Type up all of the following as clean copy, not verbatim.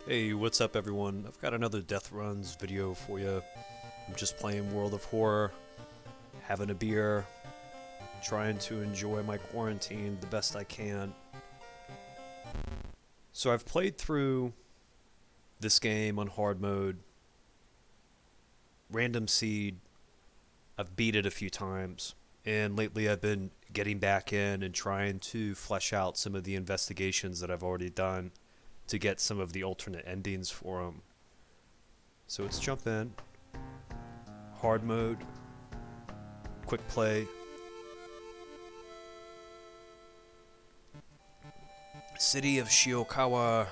Hey, what's up everyone? I've got another Death Runs video for you. I'm just playing World of Horror, having a beer, trying to enjoy my quarantine the best I can. So I've played through this game on hard mode, random seed. I've beat it a few times, and lately I've been getting back in and trying to flesh out some of the investigations that I've already done to get some of the alternate endings for them. So let's jump in. Hard mode, quick play. City of Shiokawa,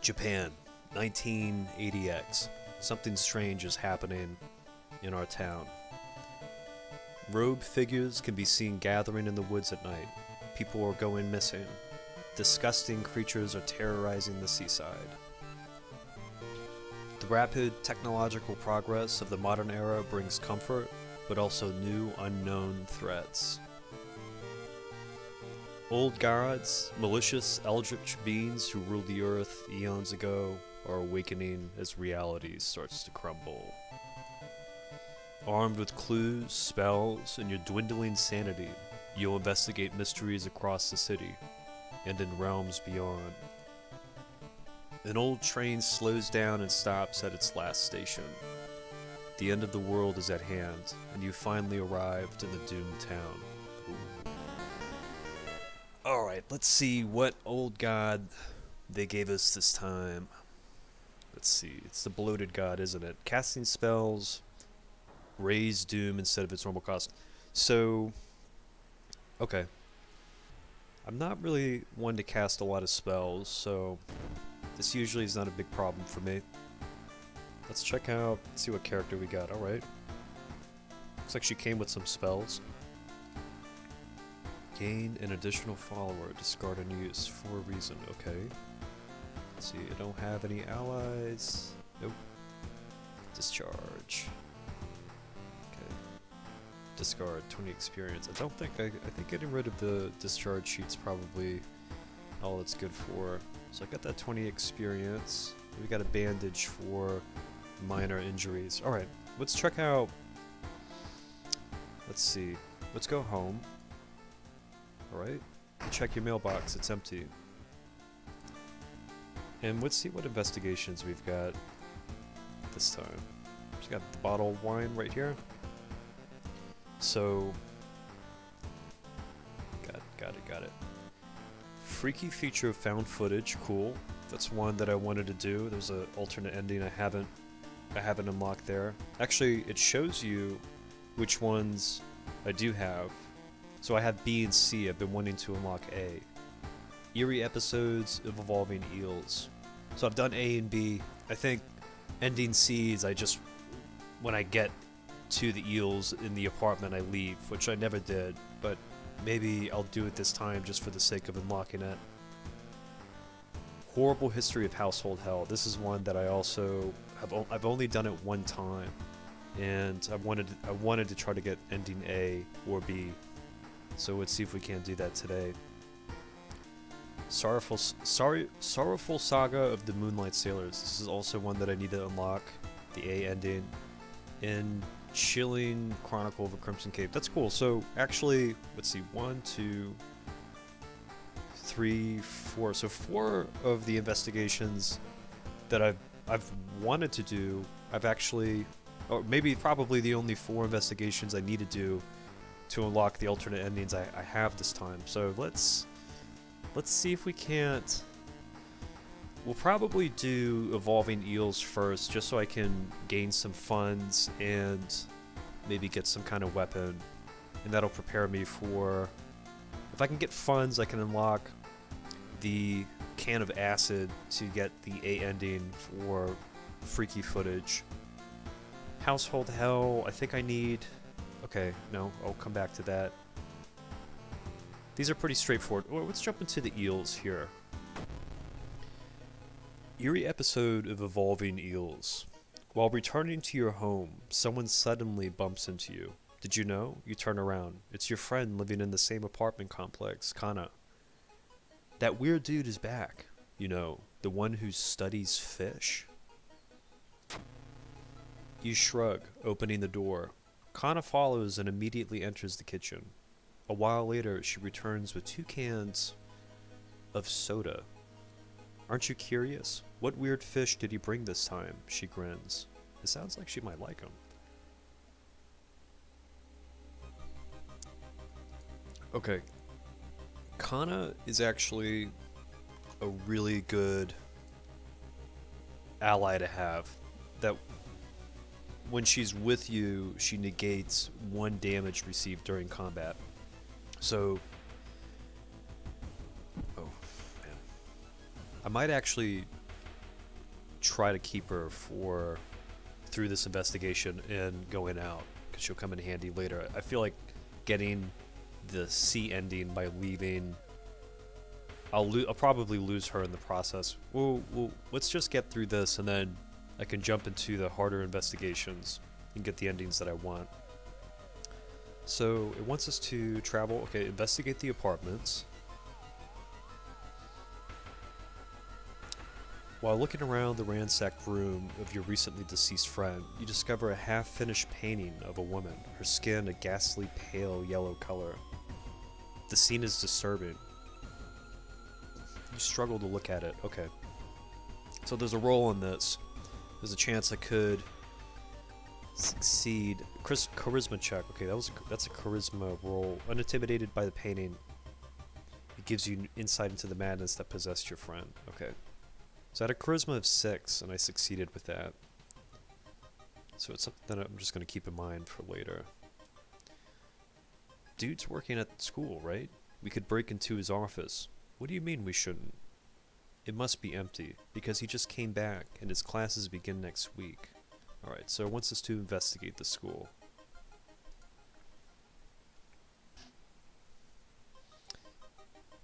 Japan, 1980X. Something strange is happening in our town. Robed figures can be seen gathering in the woods at night. People are going missing. Disgusting creatures are terrorizing the seaside. The rapid technological progress of the modern era brings comfort, but also new unknown threats. Old gods, malicious eldritch beings who ruled the earth eons ago, are awakening as reality starts to crumble. Armed with clues, spells, and your dwindling sanity, you'll investigate mysteries across the city and in realms beyond. An old train slows down and stops at its last station. The end of the world is at hand, and you finally arrived in the doomed town. Alright, let's see what old god they gave us this time. Let's see, it's the bloated god, isn't it? Casting spells, raise doom instead of its normal cost. So, okay. I'm not really one to cast a lot of spells, so this usually is not a big problem for me. Let's check out, see what character we got. Alright. Looks like she came with some spells. Gain an additional follower, discard unused for a reason. Okay. Let's see, I don't have any allies. Nope. Discharge. Okay. Discard 20 experience. I think getting rid of the discharge sheet's probably all it's good for. So I got that 20 experience. We got a bandage for minor injuries. Alright, let's check out. Let's see. Let's go home. Alright. Check your mailbox, it's empty. And let's see what investigations we've got this time. Just got the bottle of wine right here. So got it. Freaky feature of found footage, cool. That's one that I wanted to do. There's an alternate ending I haven't unlocked there. Actually, it shows you which ones I do have. So I have B and C. I've been wanting to unlock A. Eerie episodes of evolving eels. So I've done A and B. I think ending C is when I get to the eels in the apartment I leave, which I never did, but maybe I'll do it this time just for the sake of unlocking it. Horrible history of household hell. This is one that I also I've only done it one time, and I wanted to try to get ending A or B. So let's see if we can't do that today. Sorrowful Saga of the Moonlight Sailors. This is also one that I need to unlock, the A ending. And Chilling Chronicle of a Crimson Cape. That's cool. So actually, let's see, 1, 2, 3, 4. So 4 of the investigations that I've wanted to do, I've actually, or maybe probably the only 4 investigations I need to do to unlock the alternate endings I have this time. So let's see if we can't. We'll probably do evolving eels first, just so I can gain some funds and maybe get some kind of weapon, and that'll prepare me for. If I can get funds, I can unlock the can of acid to get the A ending for freaky footage. Household hell. I think I need. Okay, no, I'll come back to that. These are pretty straightforward. Well, let's jump into the eels here. Eerie episode of evolving eels. While returning to your home, someone suddenly bumps into you. Did you know? You turn around. It's your friend living in the same apartment complex, Kana. That weird dude is back. You know, The one who studies fish? You shrug, opening the door. Kana follows and immediately enters the kitchen. A while later, she returns with 2 cans of soda. Aren't you curious? What weird fish did he bring this time? She grins. It sounds like she might like him. Okay. Kana is actually a really good ally to have. That when she's with you, she negates 1 damage received during combat. So, oh man, I might actually try to keep her for through this investigation and going out, because she'll come in handy later. I feel like getting the C ending by leaving, I'll probably lose her in the process. Well, let's just get through this, and then I can jump into the harder investigations and get the endings that I want. So it wants us to travel. Okay, investigate the apartments. While looking around the ransacked room of your recently deceased friend, you discover a half-finished painting of a woman, her skin a ghastly pale yellow color. The scene is disturbing. You struggle to look at it. Okay. So there's a roll on this. There's a chance I could succeed. Charisma check. Okay, that's a charisma roll. Unintimidated by the painting, it gives you insight into the madness that possessed your friend. Okay. So I had a charisma of 6, and I succeeded with that. So it's something that I'm just going to keep in mind for later. Dude's working at school, right? We could break into his office. What do you mean we shouldn't? It must be empty, because he just came back, and his classes begin next week. Alright, so it wants us to investigate the school.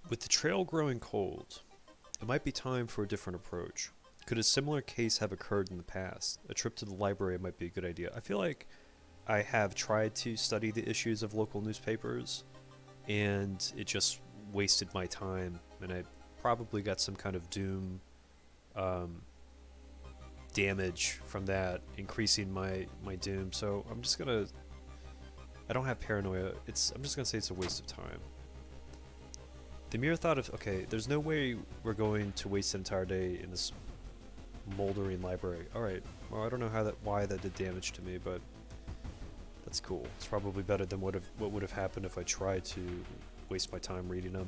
With the trail growing cold, it might be time for a different approach. Could a similar case have occurred in the past? A trip to the library might be a good idea. I feel like I have tried to study the issues of local newspapers, and it just wasted my time, and I probably got some kind of doom damage from that, increasing my doom. So I'm just gonna, I don't have paranoia. I'm just gonna say it's a waste of time. The mere thought of, okay, there's no way we're going to waste an entire day in this moldering library. Alright, well, I don't know why that did damage to me, but that's cool. It's probably better than what would have happened if I tried to waste my time reading them.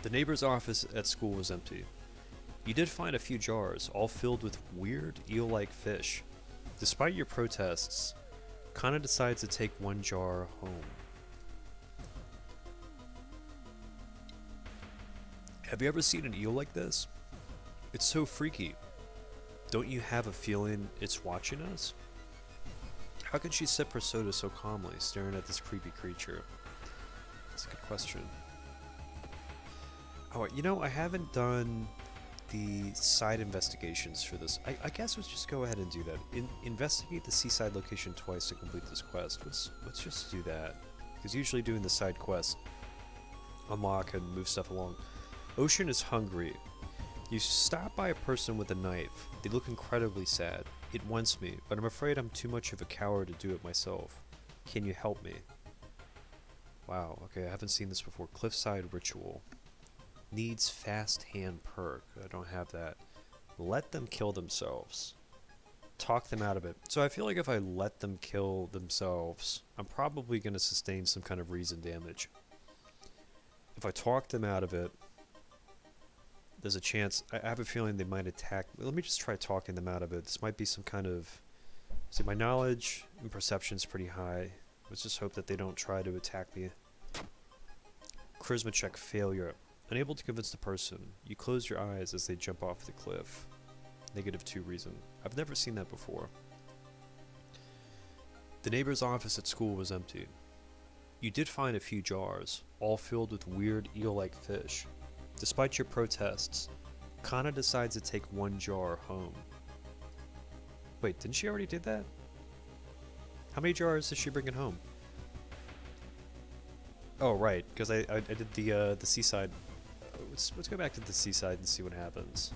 The neighbor's office at school was empty. You did find a few jars, all filled with weird eel-like fish. Despite your protests, Kana decides to take 1 jar home. Have you ever seen an eel like this? It's so freaky. Don't you have a feeling it's watching us? How can she sip her soda so calmly, staring at this creepy creature? That's a good question. Oh, you know, I haven't done the side investigations for this. I guess let's just go ahead and do that. Investigate the seaside location twice to complete this quest. Let's just do that. Because usually doing the side quest, unlock and move stuff along. Ocean is hungry. You stop by a person with a knife. They look incredibly sad. It wants me, but I'm afraid I'm too much of a coward to do it myself. Can you help me? Wow, okay, I haven't seen this before. Cliffside Ritual. Needs fast hand perk. I don't have that. Let them kill themselves. Talk them out of it. So I feel like if I let them kill themselves, I'm probably going to sustain some kind of reason damage. If I talk them out of it, there's a chance. I have a feeling they might attack. Let me just try talking them out of it. This might be some kind of... See, my knowledge and perception is pretty high. Let's just hope that they don't try to attack me. Charisma check failure. Unable to convince the person. You close your eyes as they jump off the cliff. -2 reason. I've never seen that before. The neighbor's office at school was empty. You did find a few jars, all filled with weird eel-like fish. Despite your protests, Kana decides to take 1 jar home. Wait, didn't she already do that? How many jars is she bringing home? Oh, right, because I did the seaside. Let's go back to the seaside and see what happens.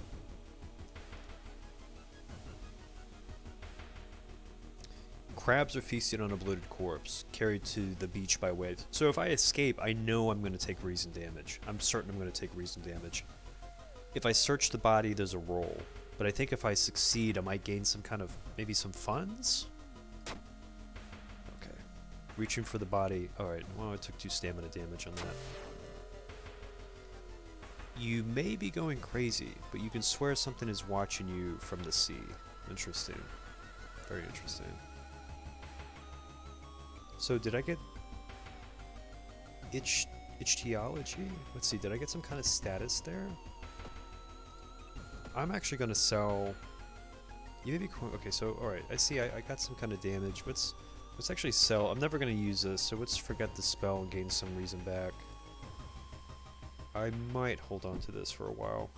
Crabs are feasting on a bloated corpse, carried to the beach by waves. So if I escape, I know I'm going to take reason damage. I'm certain I'm going to take reason damage. If I search the body, there's a roll. But I think if I succeed, I might gain some kind of, maybe some funds? Okay. Reaching for the body. Alright, well, I took 2 stamina damage on that. You may be going crazy, but you can swear something is watching you from the sea. Interesting. Very interesting. So did I get Ichthyology? Let's see, did I get some kind of status there? I'm actually gonna sell. You may be okay. So all right, I see. I got some kind of damage. Let's actually sell. I'm never gonna use this, so let's forget the spell and gain some reason back. I might hold on to this for a while.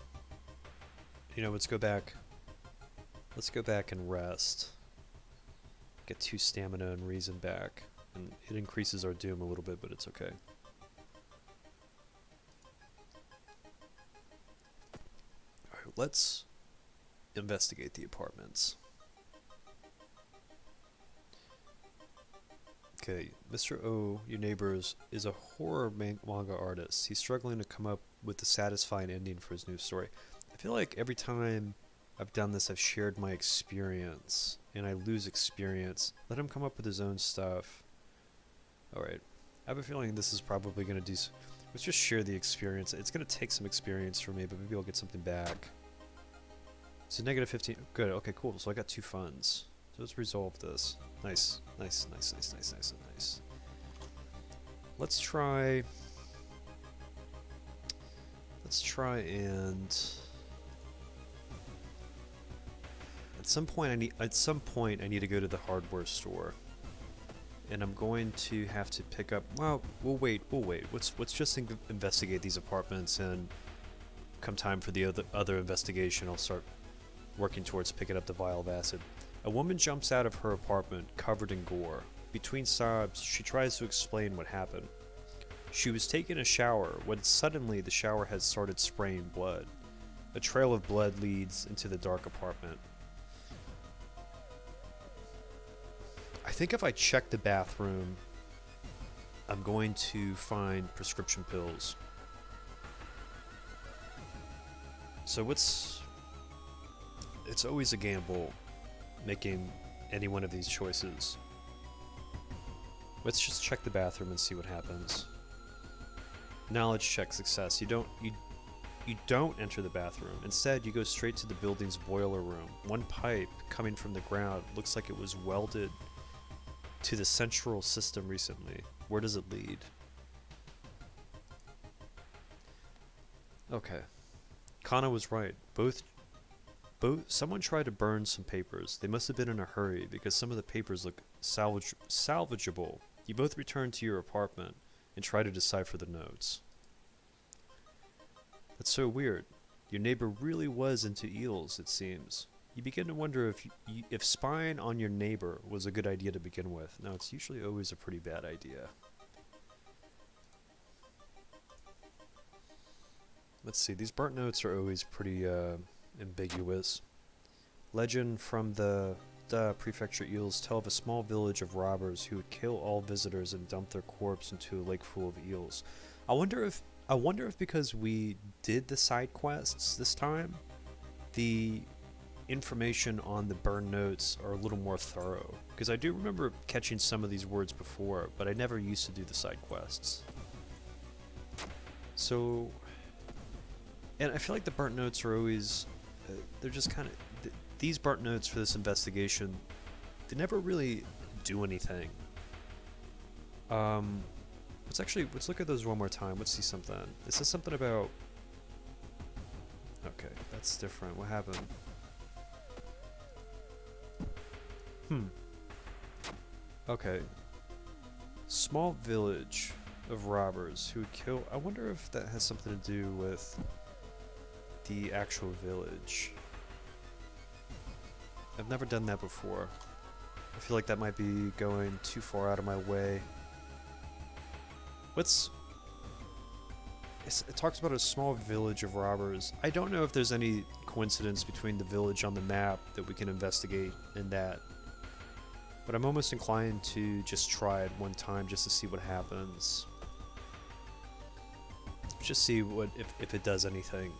You know, let's go back. Let's go back and rest. Get 2 stamina and reason back, and it increases our doom a little bit, but it's okay. Let's investigate the apartments. Okay, Mr. O, your neighbor, is a horror manga artist. He's struggling to come up with a satisfying ending for his new story. I feel like every time I've done this, I've shared my experience, and I lose experience. Let him come up with his own stuff. Alright, I have a feeling this is probably going to do... Let's just share the experience. It's going to take some experience for me, but maybe I'll get something back. So negative 15. Good. Okay, cool. So I got 2 funds. So let's resolve this. Nice. Nice, nice, nice, nice, nice, nice. Let's try... Let's try and... At some point I need to go to the hardware store. And I'm going to have to pick up... Well, we'll wait. Let's just investigate these apartments, and come time for the other investigation, I'll start working towards picking up the vial of acid. A woman jumps out of her apartment, covered in gore. Between sobs, she tries to explain what happened. She was taking a shower when suddenly the shower has started spraying blood. A trail of blood leads into the dark apartment. I think if I check the bathroom, I'm going to find prescription pills. So it's always a gamble making any one of these choices. Let's just check the bathroom and see what happens. Knowledge check success. You don't enter the bathroom. Instead, you go straight to the building's boiler room. One pipe coming from the ground looks like it was welded to the central system recently. Where does it lead? Okay. Kana was right. Someone tried to burn some papers. They must have been in a hurry because some of the papers look salvageable. You both return to your apartment and try to decipher the notes. That's so weird. Your neighbor really was into eels, it seems. You begin to wonder if spying on your neighbor was a good idea to begin with. No, it's usually always a pretty bad idea. Let's see, these burnt notes are always pretty ambiguous. Legend from the prefecture eels tell of a small village of robbers who would kill all visitors and dump their corpse into a lake full of eels. I wonder if because we did the side quests this time, the information on the burn notes are a little more thorough. Because I do remember catching some of these words before, but I never used to do the side quests. So, and I feel like the burnt notes are always, they're just kind of, these burnt notes for this investigation, they never really do anything. Let's look at those one more time. Let's see something. It says something about, okay, that's different. What happened? Okay. Small village of robbers who would kill... I wonder if that has something to do with the actual village. I've never done that before. I feel like that might be going too far out of my way. It talks about a small village of robbers. I don't know if there's any coincidence between the village on the map that we can investigate and that. but I'm almost inclined to just try it one time just to see what happens. Just see what if it does anything.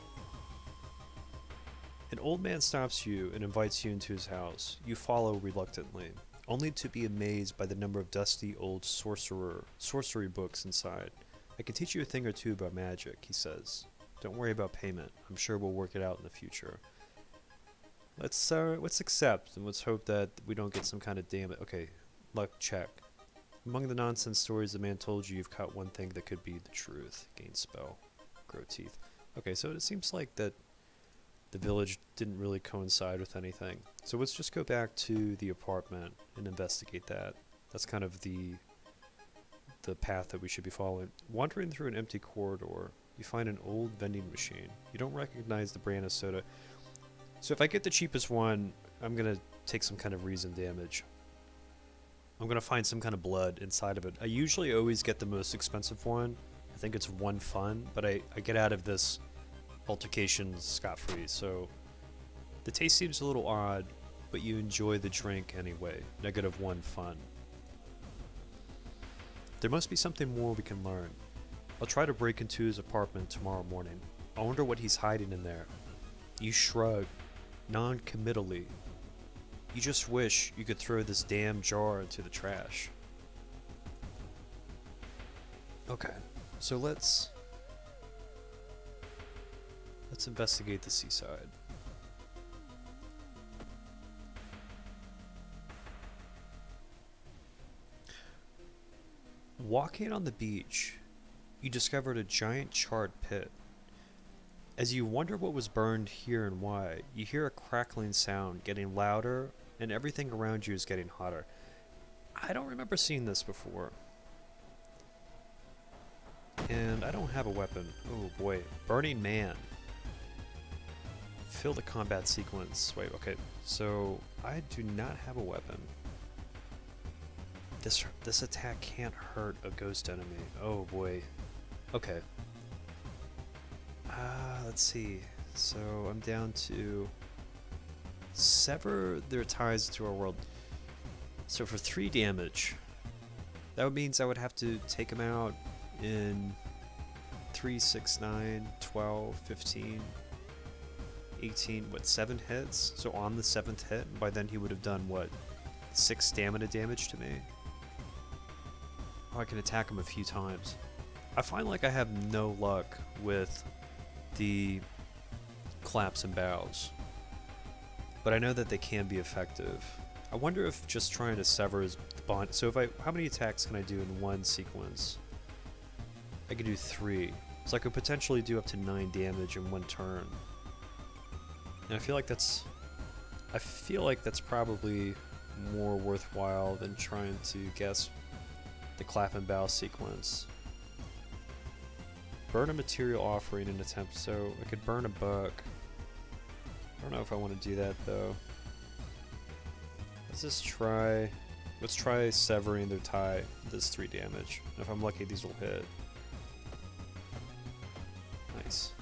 An old man stops you and invites you into his house. You follow reluctantly, only to be amazed by the number of dusty old sorcery books inside. I can teach you a thing or two about magic, he says. Don't worry about payment. I'm sure we'll work it out in the future. Let's accept and let's hope that we don't get some kind of damage. Okay, luck check. Among the nonsense stories the man told you, you've caught one thing that could be the truth. Gain spell. Grow teeth. Okay, so it seems like that the village didn't really coincide with anything. So let's just go back to the apartment and investigate that. That's kind of the path that we should be following. Wandering through an empty corridor, you find an old vending machine. You don't recognize the brand of soda. So if I get the cheapest one, I'm going to take some kind of reason damage. I'm going to find some kind of blood inside of it. I usually always get the most expensive one. I think it's one fun, but I get out of this altercation scot-free, so the taste seems a little odd, but you enjoy the drink anyway. -1 fun. There must be something more we can learn. I'll try to break into his apartment tomorrow morning. I wonder what he's hiding in there. You shrug, non-committally. You just wish you could throw this damn jar into the trash. Okay, so let's investigate the seaside. Walking on the beach, you discovered a giant charred pit. As you wonder what was burned here and why, you hear a crackling sound getting louder, and everything around you is getting hotter. I don't remember seeing this before. And I don't have a weapon. Oh boy. Burning Man. Fill the combat sequence. Wait, okay. So, I do not have a weapon. This attack can't hurt a ghost enemy. Oh boy. Okay. Let's see. So, I'm down to sever their ties to our world. So for 3 damage, that means I would have to take him out in 3, 6, 9, 12, 15, 18, what, 7 hits? So on the 7th hit, by then he would have done, what, 6 stamina damage to me? Oh, I can attack him a few times. I find like I have no luck with the claps and bows, but I know that they can be effective. I wonder if just trying to sever his bond. So if how many attacks can I do in one sequence? I could do 3. So I could potentially do up to 9 damage in one turn. And I feel like that's probably more worthwhile than trying to guess the clap and bow sequence. Burn a material offering in attempt. So I could burn a book. I don't know if I want to do that though. Let's try severing their tie. Does 3 damage. And if I'm lucky, these will hit. Nice.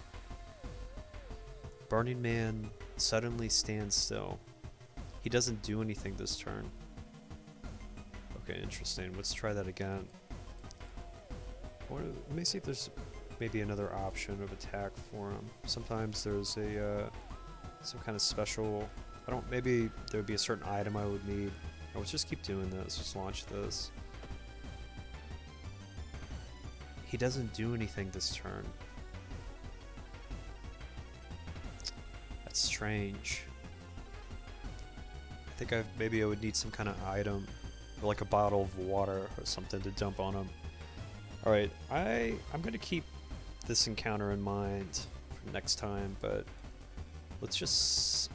Burning Man suddenly stands still. He doesn't do anything this turn. Okay, interesting. Let's try that again. Let me see if there's maybe another option of attack for him. Sometimes there's some kind of special. Maybe there would be a certain item I would need. Oh, let's just keep doing this. Just launch this. He doesn't do anything this turn. That's strange. I think maybe I would need some kind of item, or like a bottle of water or something to dump on him. All right, I'm gonna keep this encounter in mind for next time, but let's just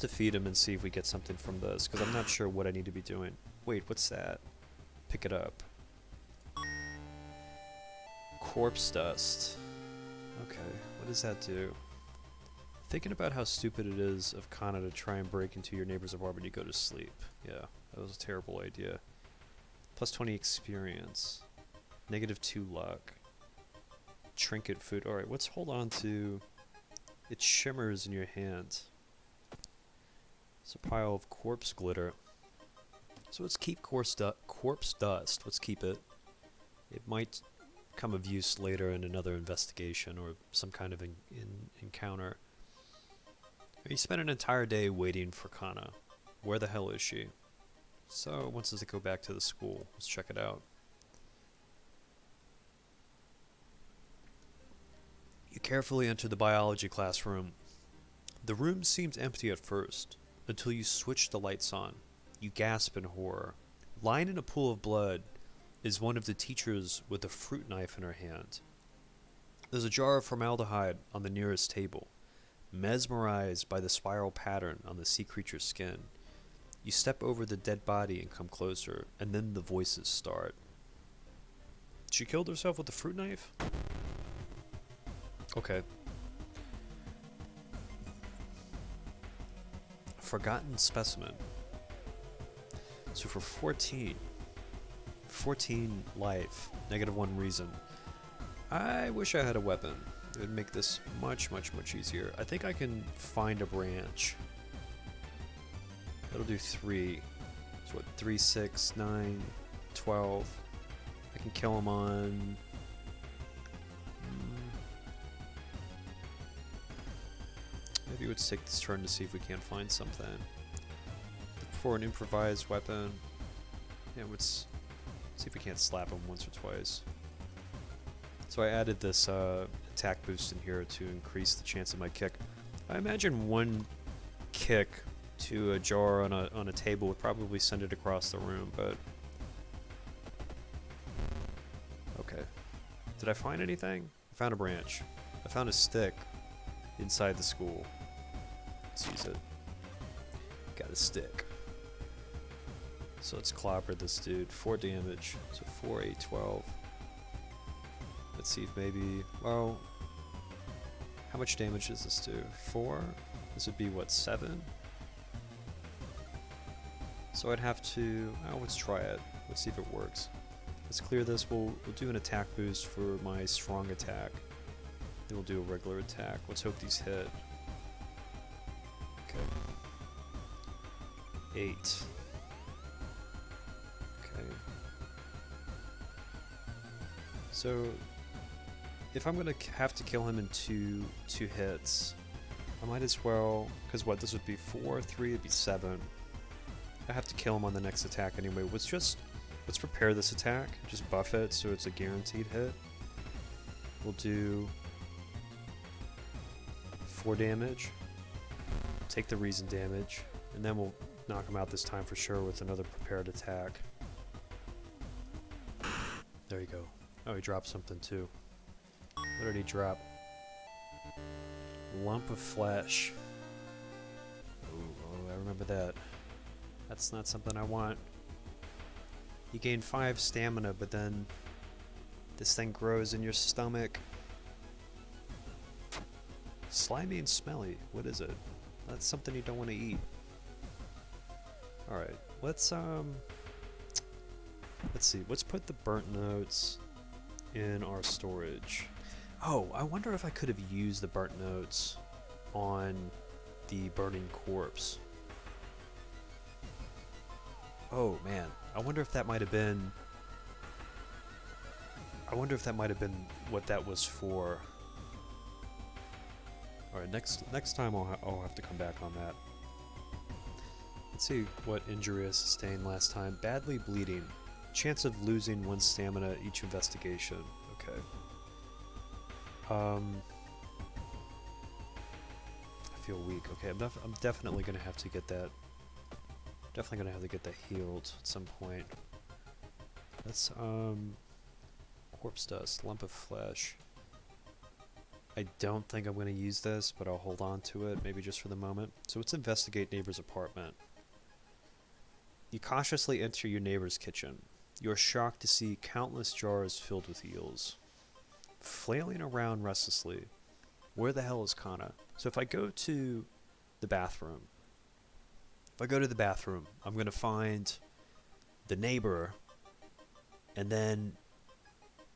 defeat him and see if we get something from this, because I'm not sure what I need to be doing. Wait, what's that? Pick it up. Corpse dust. Okay, what does that do? Thinking about how stupid it is of Kana to try and break into your neighbor's apartment, you go to sleep. Yeah, that was a terrible idea. Plus 20 experience. -2 luck. Trinket food. Alright, let's hold on to... It shimmers in your hand. It's a pile of corpse glitter. So let's keep corpse dust. Let's keep it. It might come of use later in another investigation or some kind of encounter. You spent an entire day waiting for Kana. Where the hell is she? So, once does it go back to the school? Let's check it out. You carefully enter the biology classroom. The room seems empty at first, until you switch the lights on. You gasp in horror. Lying in a pool of blood is one of the teachers with a fruit knife in her hand. There's a jar of formaldehyde on the nearest table. Mesmerized by the spiral pattern on the sea creature's skin, you step over the dead body and come closer, and then the voices start. She killed herself with a fruit knife? Okay. Forgotten specimen. So for 14 life, -1 reason. I wish I had a weapon. It would make this much easier. I think I can find a branch. That'll do 3. So what, 3, 6, 9, 12. I can kill him on... Maybe let's take this turn to see if we can't find something. Look for an improvised weapon. Yeah, let's see if we can't slap him once or twice. So I added this attack boost in here to increase the chance of my kick. I imagine one kick to a jar on a table would probably send it across the room, but... Okay. Did I find anything? I found a branch. I found a stick inside the school. Let's use it. Got a stick. So let's clobber this dude. 4 damage. So 4, 8, 12. Let's see if maybe... Well... How much damage does this do? 4? This would be, what, 7? So I'd have to... Oh, let's try it. Let's see if it works. Let's clear this. We'll do an attack boost for my strong attack. Then we'll do a regular attack. Let's hope these hit. Okay. 8. Okay. So... If I'm gonna have to kill him in two hits, I might as well, because what, this would be 4, 3, it'd be 7. I have to kill him on the next attack anyway. Let's prepare this attack, just buff it so it's a guaranteed hit. We'll do 4 damage, take the reason damage, and then we'll knock him out this time for sure with another prepared attack. There you go. Oh, he dropped something too. What did he drop? Lump of flesh. Oh, I remember that. That's not something I want. You gain 5 stamina, but then this thing grows in your stomach. Slimy and smelly. What is it? That's something you don't want to eat. Alright, let's see. Let's put the burnt notes in our storage. Oh, I wonder if I could have used the burnt notes on the burning corpse. Oh man, I wonder if that might have been... I wonder if that might have been what that was for. Alright, next time I'll have to come back on that. Let's see what injury I sustained last time. Badly bleeding. Chance of losing 1 stamina each investigation. Okay. I feel weak. Okay, I'm definitely gonna have to get that. Definitely gonna have to get that healed at some point. Let's corpse dust, lump of flesh. I don't think I'm gonna use this, but I'll hold on to it, maybe just for the moment. So let's investigate neighbor's apartment. You cautiously enter your neighbor's kitchen. You are shocked to see countless jars filled with eels, flailing around restlessly. Where the hell is Kana? So if I go to the bathroom, I'm gonna find the neighbor, and then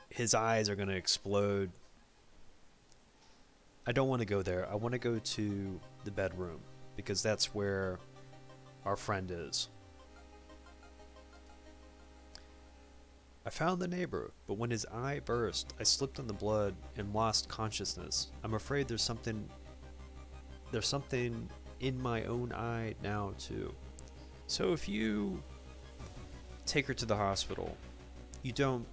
his eyes are gonna explode. I don't want to go there. I want to go to the bedroom, because that's where our friend is. I found the neighbor, but when his eye burst, I slipped on the blood and lost consciousness. I'm afraid there's something in my own eye now too. So if you take her to the hospital, you don't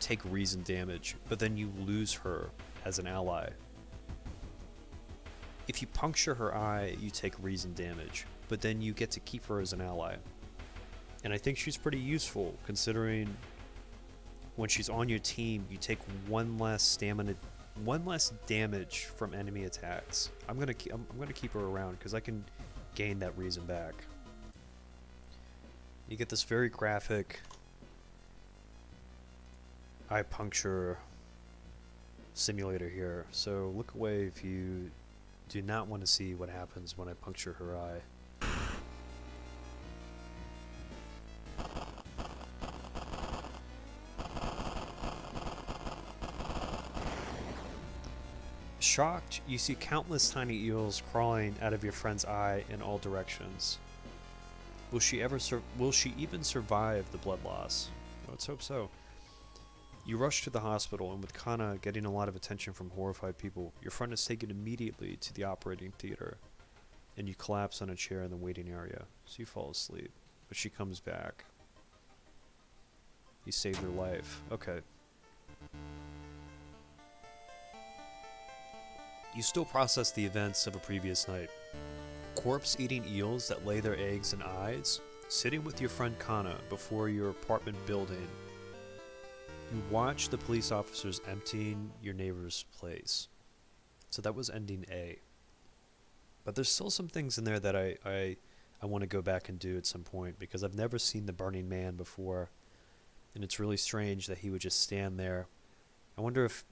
take reason damage, but then you lose her as an ally. If you puncture her eye, you take reason damage, but then you get to keep her as an ally. And I think she's pretty useful, considering when she's on your team, you take one less damage from enemy attacks. I'm gonna keep her around because I can gain that reason back. You get this very graphic eye puncture simulator here. So look away if you do not want to see what happens when I puncture her eye. Shocked, you see countless tiny eels crawling out of your friend's eye in all directions. Will she even survive the blood loss? Let's hope so. You rush to the hospital, and with Kana getting a lot of attention from horrified people, your friend is taken immediately to the operating theater, and you collapse on a chair in the waiting area, so you fall asleep. But she comes back. You saved her life. Okay. You still process the events of a previous night. Corpse-eating eels that lay their eggs in eyes, sitting with your friend Kana before your apartment building. You watch the police officers emptying your neighbor's place. So that was ending A. But there's still some things in there that I want to go back and do at some point, because I've never seen the Burning Man before, and it's really strange that he would just stand there. I wonder if...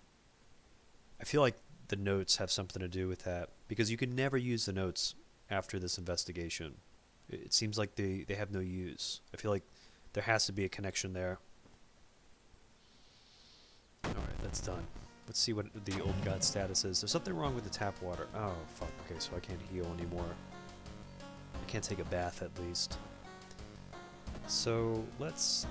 I feel like the notes have something to do with that, because you can never use the notes after this investigation. It seems like they have no use. I feel like there has to be a connection there. Alright, that's done. Let's see what the old god status is. There's something wrong with the tap water. Oh, fuck. Okay, so I can't heal anymore. I can't take a bath, at least. So, let's,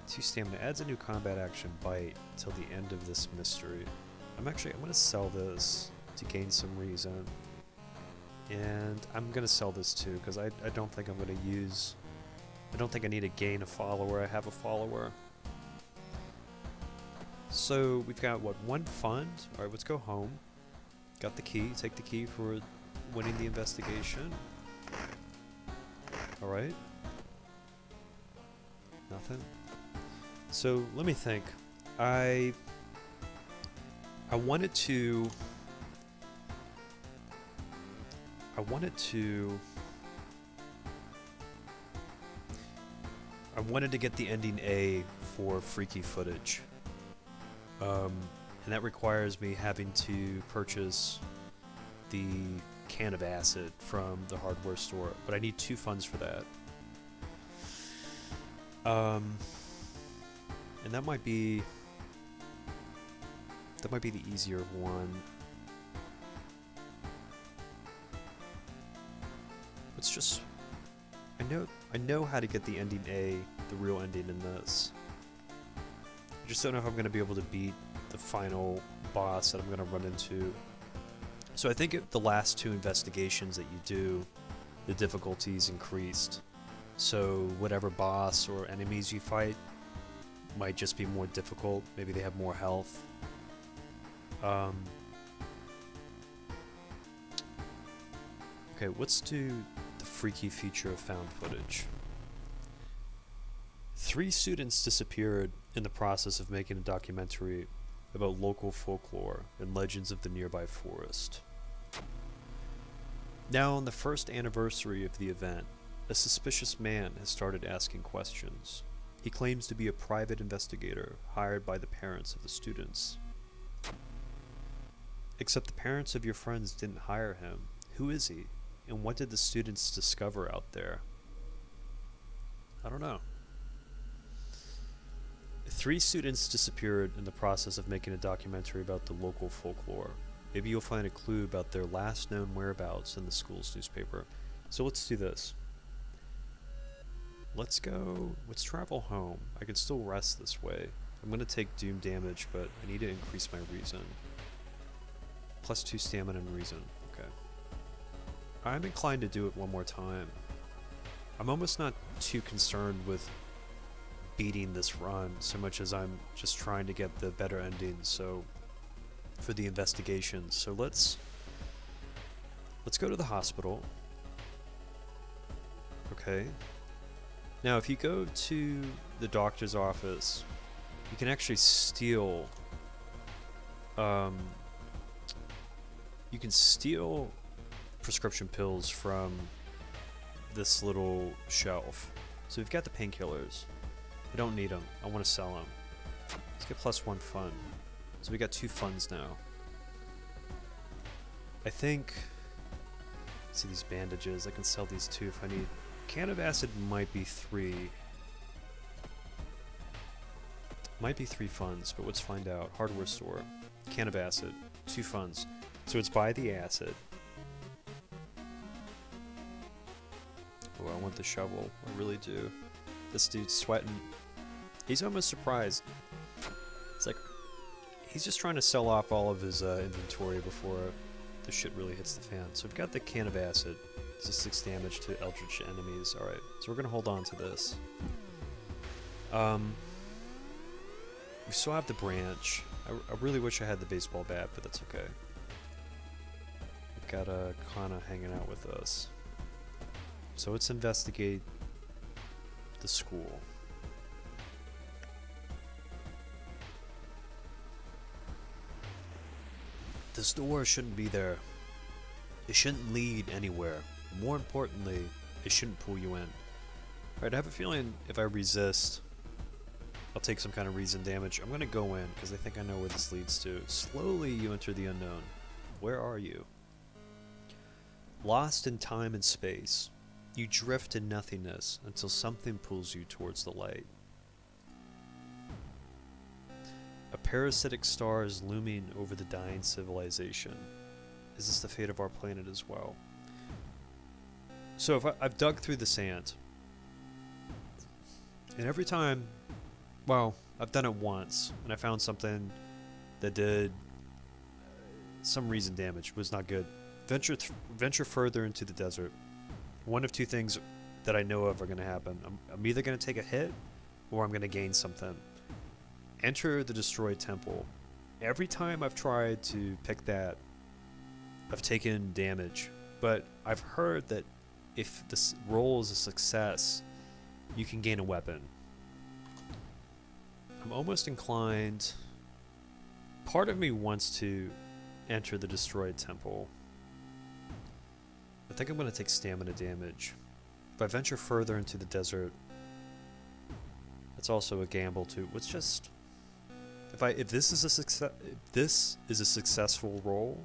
2 stamina. Adds a new combat action, bite, till the end of this mystery. I'm going to sell this to gain some reason. And I'm going to sell this too, because I don't think I'm going to use... I don't think I need to gain a follower. I have a follower. So we've got, what, 1 fund? Alright, let's go home. Got the key. Take the key for winning the investigation. Alright. Nothing. So, let me think. I wanted to get the ending A for freaky footage. And that requires me having to purchase the can of acid from the hardware store, but I need 2 funds for that. And that might be the easier one. Let's just... I know how to get the ending A, the real ending in this. I just don't know if I'm going to be able to beat the final boss that I'm going to run into. So I think the last 2 investigations that you do, the difficulty's increased. So whatever boss or enemies you fight might just be more difficult. Maybe they have more health. Okay, let's do the freaky feature of found footage. 3 students disappeared in the process of making a documentary about local folklore and legends of the nearby forest. Now, on the first anniversary of the event, a suspicious man has started asking questions. He claims to be a private investigator hired by the parents of the students. Except the parents of your friends didn't hire him. Who is he? And what did the students discover out there? I don't know. 3 students disappeared in the process of making a documentary about the local folklore. Maybe you'll find a clue about their last known whereabouts in the school's newspaper. So let's do this. Let's go. Let's travel home. I can still rest this way. I'm gonna take doom damage, but I need to increase my reason. +2 stamina and reason. Okay. I'm inclined to do it one more time. I'm almost not too concerned with beating this run so much as I'm just trying to get the better ending. So for the investigation. So let's go to the hospital. Okay. Now if you go to the doctor's office, you can actually steal you can steal prescription pills from this little shelf. So we've got the painkillers. I don't need them. I want to sell them. Let's get +1 fun. So we got 2 funds now. I think... see these bandages. I can sell these 2 if I need. Can of acid might be 3. Might be 3 funds, but let's find out. Hardware store. Can of acid. 2 funds. So it's buy the acid. Oh, I want the shovel. I really do. This dude's sweating. He's almost surprised. It's like he's just trying to sell off all of his inventory before the shit really hits the fan. So we've got the can of acid. It's a 6 damage to eldritch enemies. Alright, so we're gonna hold on to this. We still have the branch. I really wish I had the baseball bat, but that's okay. We've got Kana hanging out with us. So let's investigate the school. This door shouldn't be there. It shouldn't lead anywhere. More importantly, it shouldn't pull you in. Alright, I have a feeling if I resist, I'll take some kind of reason damage. I'm gonna go in, because I think I know where this leads to. Slowly you enter the unknown. Where are you? Lost in time and space. You drift in nothingness until something pulls you towards the light. A parasitic star is looming over the dying civilization. Is this the fate of our planet as well? So if I've dug through the sand, and every time, well, I've done it once, and I found something that did some reason damage. Was not good. Venture further into the desert. One of 2 things that I know of are going to happen. I'm either going to take a hit, or I'm going to gain something. Enter the destroyed temple. Every time I've tried to pick that, I've taken damage. But I've heard that if this roll is a success, you can gain a weapon. I'm almost inclined... part of me wants to enter the destroyed temple. I think I'm going to take stamina damage. If I venture further into the desert, that's also a gamble too. Let's just... If this is a successful roll,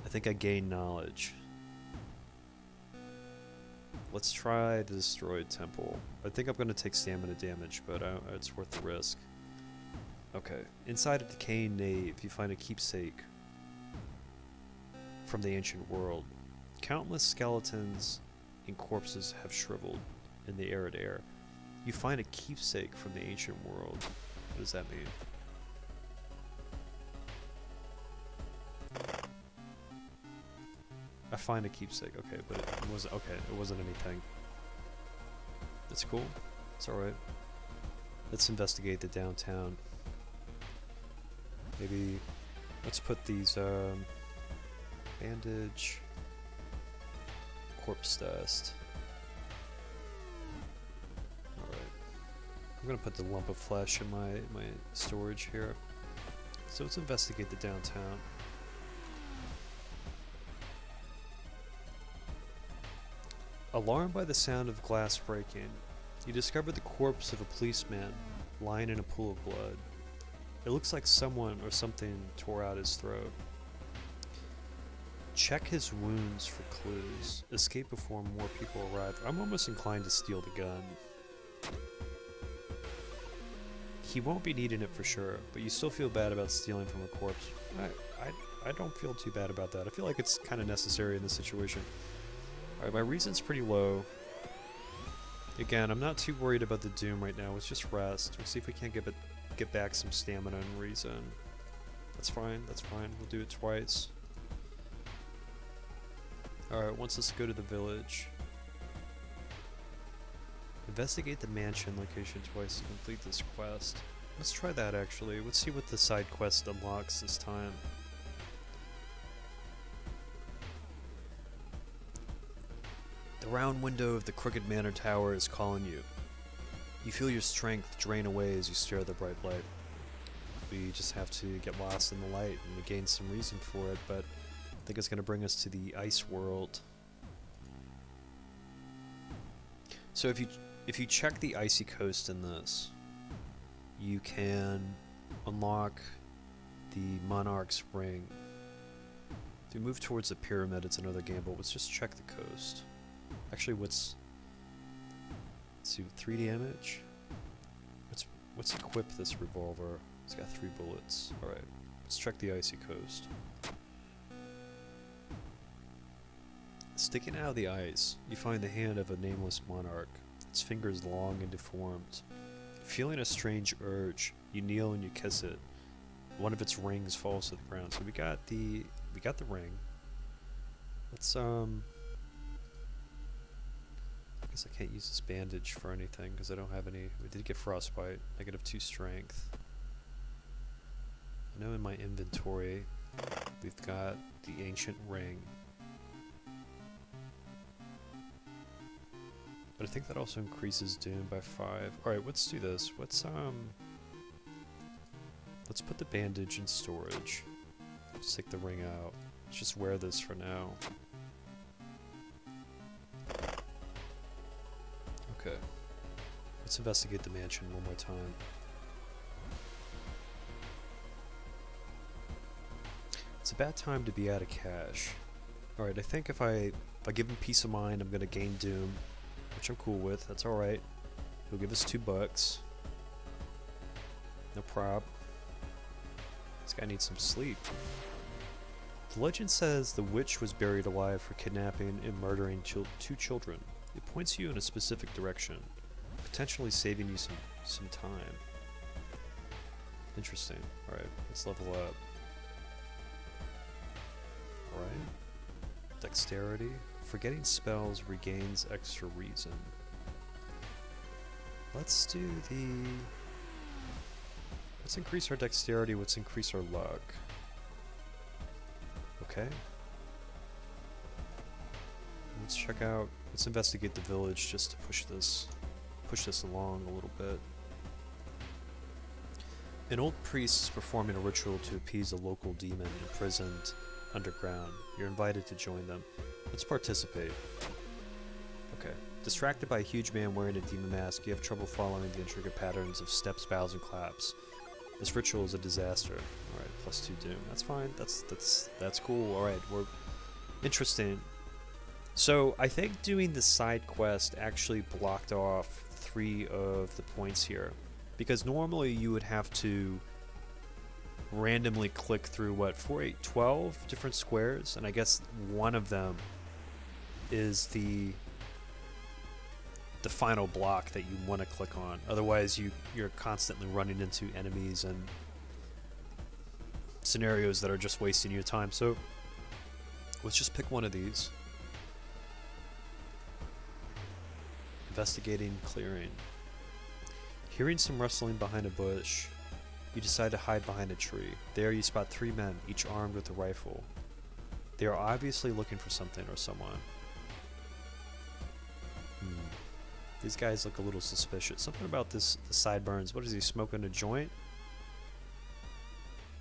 I think I gain knowledge. Let's try the destroyed temple. I think I'm going to take stamina damage, but it's worth the risk. Okay. Inside a decaying nave, you find a keepsake from the ancient world. Countless skeletons and corpses have shriveled in the arid air. You find a keepsake from the ancient world. What does that mean? I find a keepsake. Okay, but it wasn't okay. It wasn't anything. That's cool. It's all right. Let's investigate the downtown. Maybe let's put these bandage, corpse dust. All right. I'm gonna put the lump of flesh in my storage here. So let's investigate the downtown. Alarmed by the sound of glass breaking, you discover the corpse of a policeman lying in a pool of blood. It looks like someone or something tore out his throat. Check his wounds for clues. Escape before more people arrive. I'm almost inclined to steal the gun. He won't be needing it for sure, but you still feel bad about stealing from a corpse. I don't feel too bad about that. I feel like it's kind of necessary in this situation. Alright, my reason's pretty low. Again, I'm not too worried about the doom right now. Let's just rest. We'll see if we can't get back some stamina and reason. That's fine. That's fine. We'll do it twice. Alright, once let's go to the village. Investigate the mansion location twice to complete this quest. Let's try that actually. Let's see what the side quest unlocks this time. The round window of the crooked manor tower is calling you. You feel your strength drain away as you stare at the bright light. We just have to get lost in the light and gain some reason for it, but I think it's going to bring us to the ice world. So if you check the icy coast in this, you can unlock the Monarch's Ring. If you move towards the pyramid, it's another game, but let's just check the coast. Actually, let's see, 3 damage. Let's equip this revolver. It's got 3 bullets. Alright, let's check the icy coast. Sticking out of the ice, you find the hand of a nameless monarch, its fingers long and deformed. Feeling a strange urge, you kneel and you kiss it. One of its rings falls to the ground. So we got the ring. Let's I guess I can't use this bandage for anything because I don't have any. We did get frostbite. -2 strength. I know in my inventory we've got the ancient ring. But I think that also increases doom by 5. Alright, let's do this. Let's put the bandage in storage. Let's take the ring out. Let's just wear this for now. Okay. Let's investigate the mansion one more time. It's a bad time to be out of cash. Alright, I think if I give him peace of mind, I'm gonna gain doom, which I'm cool with. That's alright. He'll give us $2. No prob. This guy needs some sleep. The legend says the witch was buried alive for kidnapping and murdering 2 children. It points you in a specific direction, potentially saving you some time. Interesting. Alright, let's level up. Alright. Dexterity. Forgetting spells regains extra reason. Let's do the... Let's increase our dexterity, let's increase our luck. Okay. Let's check out, let's investigate the village just to push this along a little bit. An old priest is performing a ritual to appease a local demon imprisoned underground. You're invited to join them. Let's participate. Okay. Distracted by a huge man wearing a demon mask, you have trouble following the intricate patterns of steps, bows, and claps. This ritual is a disaster. Alright, +2 doom. That's fine. That's cool. Alright, we're... Interesting. So, I think doing the side quest actually blocked off 3 of the points here. Because normally you would have to randomly click through, what, 4, 8, 12 different squares? And I guess one of them is the final block that you want to click on. Otherwise, you're constantly running into enemies and scenarios that are just wasting your time. So, let's just pick one of these. Investigating clearing. Hearing some rustling behind a bush, you decide to hide behind a tree. There you spot 3 men, each armed with a rifle. They are obviously looking for something or someone. These guys look a little suspicious. Something about the sideburns. What is he, smoking a joint?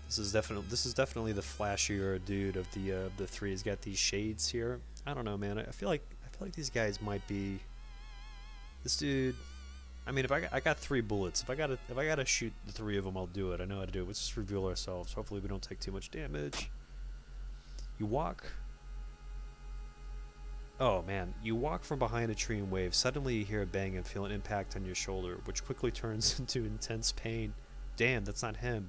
This is definitely the flashier dude of the 3. He's got these shades here. I don't know, man. I feel like these guys might be. This dude. I mean, if I got 3 bullets, if I gotta shoot the 3 of them, I'll do it. I know how to do it. Let's just reveal ourselves. Hopefully, we don't take too much damage. You walk. Oh man, you walk from behind a tree and wave. Suddenly you hear a bang and feel an impact on your shoulder, which quickly turns into intense pain. Damn, that's not him.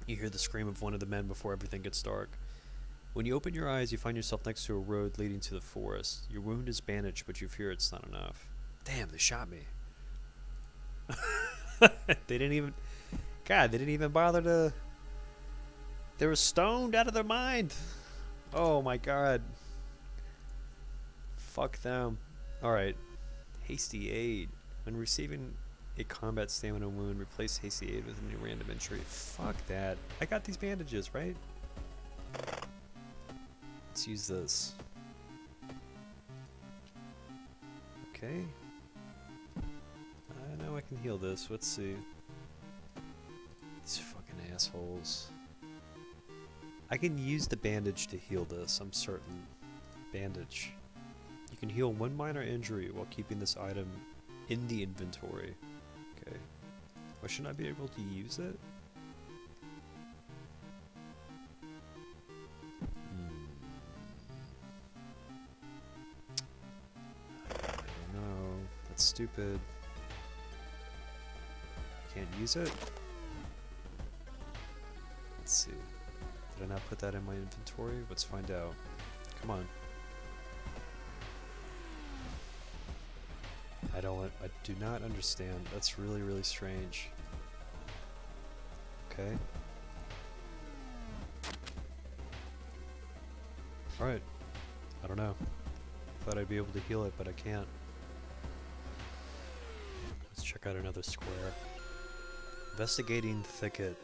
You hear the scream of one of the men before everything gets dark. When you open your eyes, you find yourself next to a road leading to the forest. Your wound is bandaged, but you fear it's not enough. Damn, they shot me. They didn't even... God, they didn't even bother to... They were stoned out of their mind. Oh my god. Fuck them. Alright. Hasty aid. When receiving a combat stamina wound, replace hasty aid with a new random entry. Fuck that. I got these bandages, right? Let's use this. Okay. I know I can heal this. Let's see. These fucking assholes. I can use the bandage to heal this, I'm certain. Bandage. You can heal one minor injury while keeping this item in the inventory. Okay. Why shouldn't I be able to use it? No, that's stupid. Can't use it? Let's see. Did I not put that in my inventory? Let's find out. Come on. I do not understand. That's really, really strange. Okay. Alright. I don't know. Thought I'd be able to heal it, but I can't. Let's check out another square. Investigating thicket.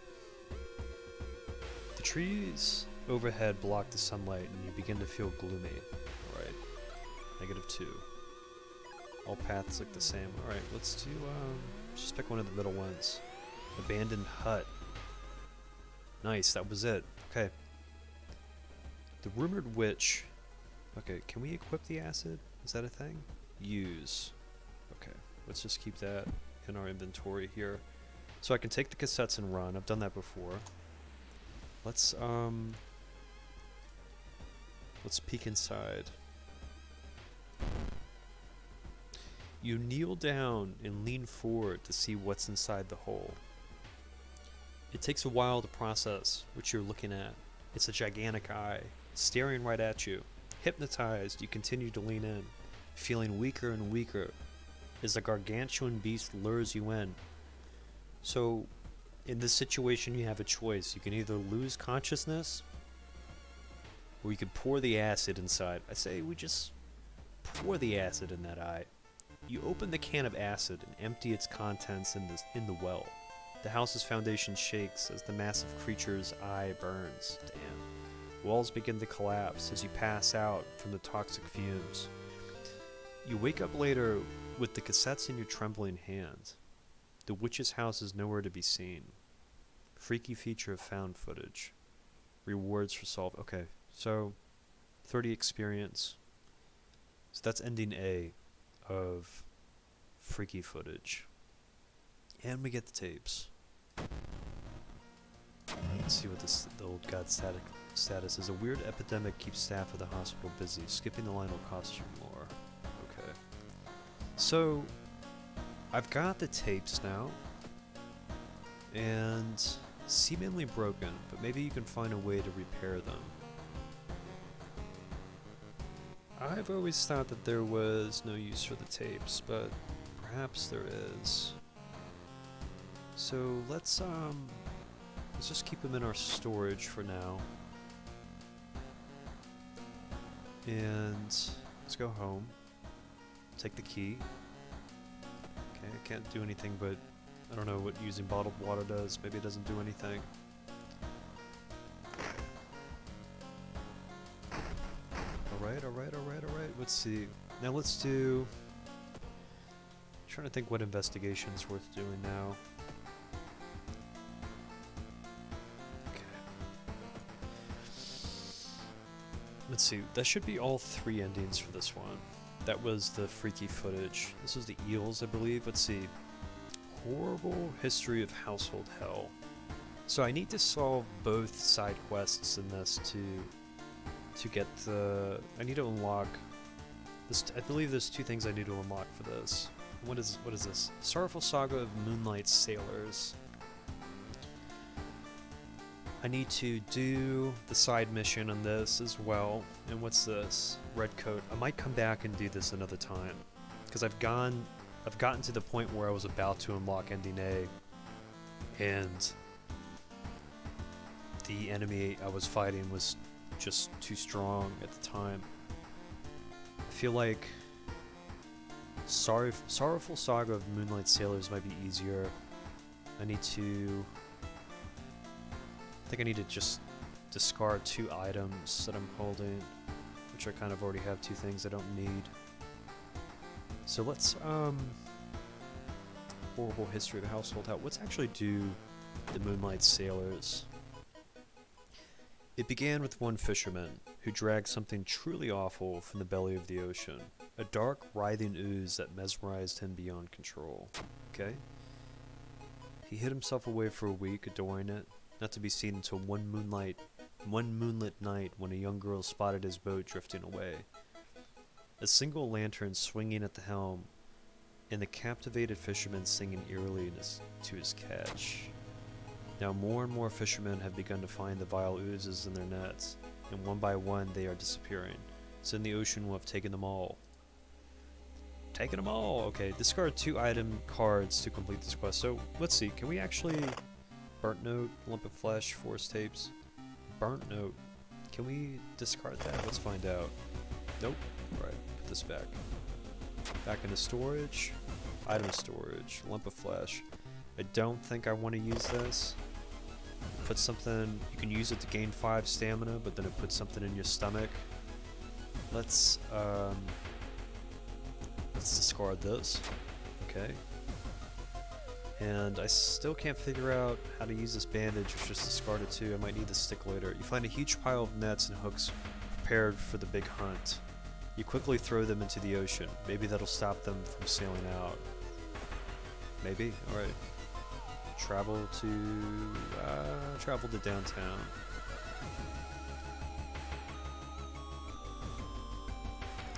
The trees overhead block the sunlight and you begin to feel gloomy. Alright. -2. All paths look the same. Alright, let's do, just pick one of the middle ones. Abandoned hut. Nice, that was it. Okay. The rumored witch. Okay, can we equip the acid? Is that a thing? Use. Okay, let's just keep that in our inventory here. So I can take the cassettes and run. I've done that before. Let's peek inside. You kneel down and lean forward to see what's inside the hole. It takes a while to process what you're looking at. It's a gigantic eye, staring right at you. Hypnotized, you continue to lean in, feeling weaker and weaker as the gargantuan beast lures you in. So, in this situation you have a choice. You can either lose consciousness, or you could pour the acid inside. I say we just pour the acid in that eye. You open the can of acid and empty its contents in the well. The house's foundation shakes as the massive creature's eye burns. Damn. Walls begin to collapse as you pass out from the toxic fumes. You wake up later with the cassettes in your trembling hand. The witch's house is nowhere to be seen. Freaky feature of found footage. Rewards for solve. Okay, so 30 experience. So that's ending A of freaky footage. And we get the tapes. Let's see what the old god status is. A weird epidemic keeps staff at the hospital busy. Skipping the line will cost you more. Okay. So, I've got the tapes now. And seemingly broken, but maybe you can find a way to repair them. I've always thought that there was no use for the tapes, but perhaps there is. So let's just keep them in our storage for now. And let's go home. Take the key. Okay, I can't do anything, but I don't know what using bottled water does. Maybe it doesn't do anything. Alright. Let's see. Now let's do... I'm trying to think what investigation's worth doing now. Okay. Let's see. That should be all 3 endings for this one. That was the freaky footage. This was the eels, I believe. Let's see. Horrible history of household hell. So I need to solve both side quests in this to get the... I need to unlock this. I believe there's 2 things I need to unlock for this. What is this? Sorrowful Saga of Moonlight Sailors. I need to do the side mission on this as well. And what's this? Red Coat. I might come back and do this another time. because I've gotten to the point where I was about to unlock ending A, and the enemy I was fighting was just too strong at the time. I feel like Sorrowful Saga of Moonlight Sailors might be easier. I think I need to just discard 2 items that I'm holding, which I kind of already have 2 things I don't need. So let's, horrible history of the household. Let's actually do the Moonlight Sailors. It began with one fisherman who dragged something truly awful from the belly of the ocean. A dark, writhing ooze that mesmerized him beyond control. Okay? He hid himself away for a week, adoring it, not to be seen until one moonlit night when a young girl spotted his boat drifting away. A single lantern swinging at the helm, and the captivated fisherman singing eerily to his catch. Now more and more fishermen have begun to find the vile oozes in their nets, and one by one they are disappearing. Soon the ocean will have taken them all. Taken them all! Okay, discard 2 item cards to complete this quest. So, let's see, can we actually... Burnt note, lump of flesh, forest tapes. Burnt note. Can we discard that? Let's find out. Nope. Alright, put this back. Back into storage. Item storage. Lump of flesh. I don't think I want to use this. Put something... You can use it to gain 5 stamina, but then it puts something in your stomach. Let's discard this. Okay. And I still can't figure out how to use this bandage, which just discarded too. I might need the stick later. You find a huge pile of nets and hooks prepared for the big hunt. You quickly throw them into the ocean. Maybe that'll stop them from sailing out. Maybe? Alright. Travel to downtown.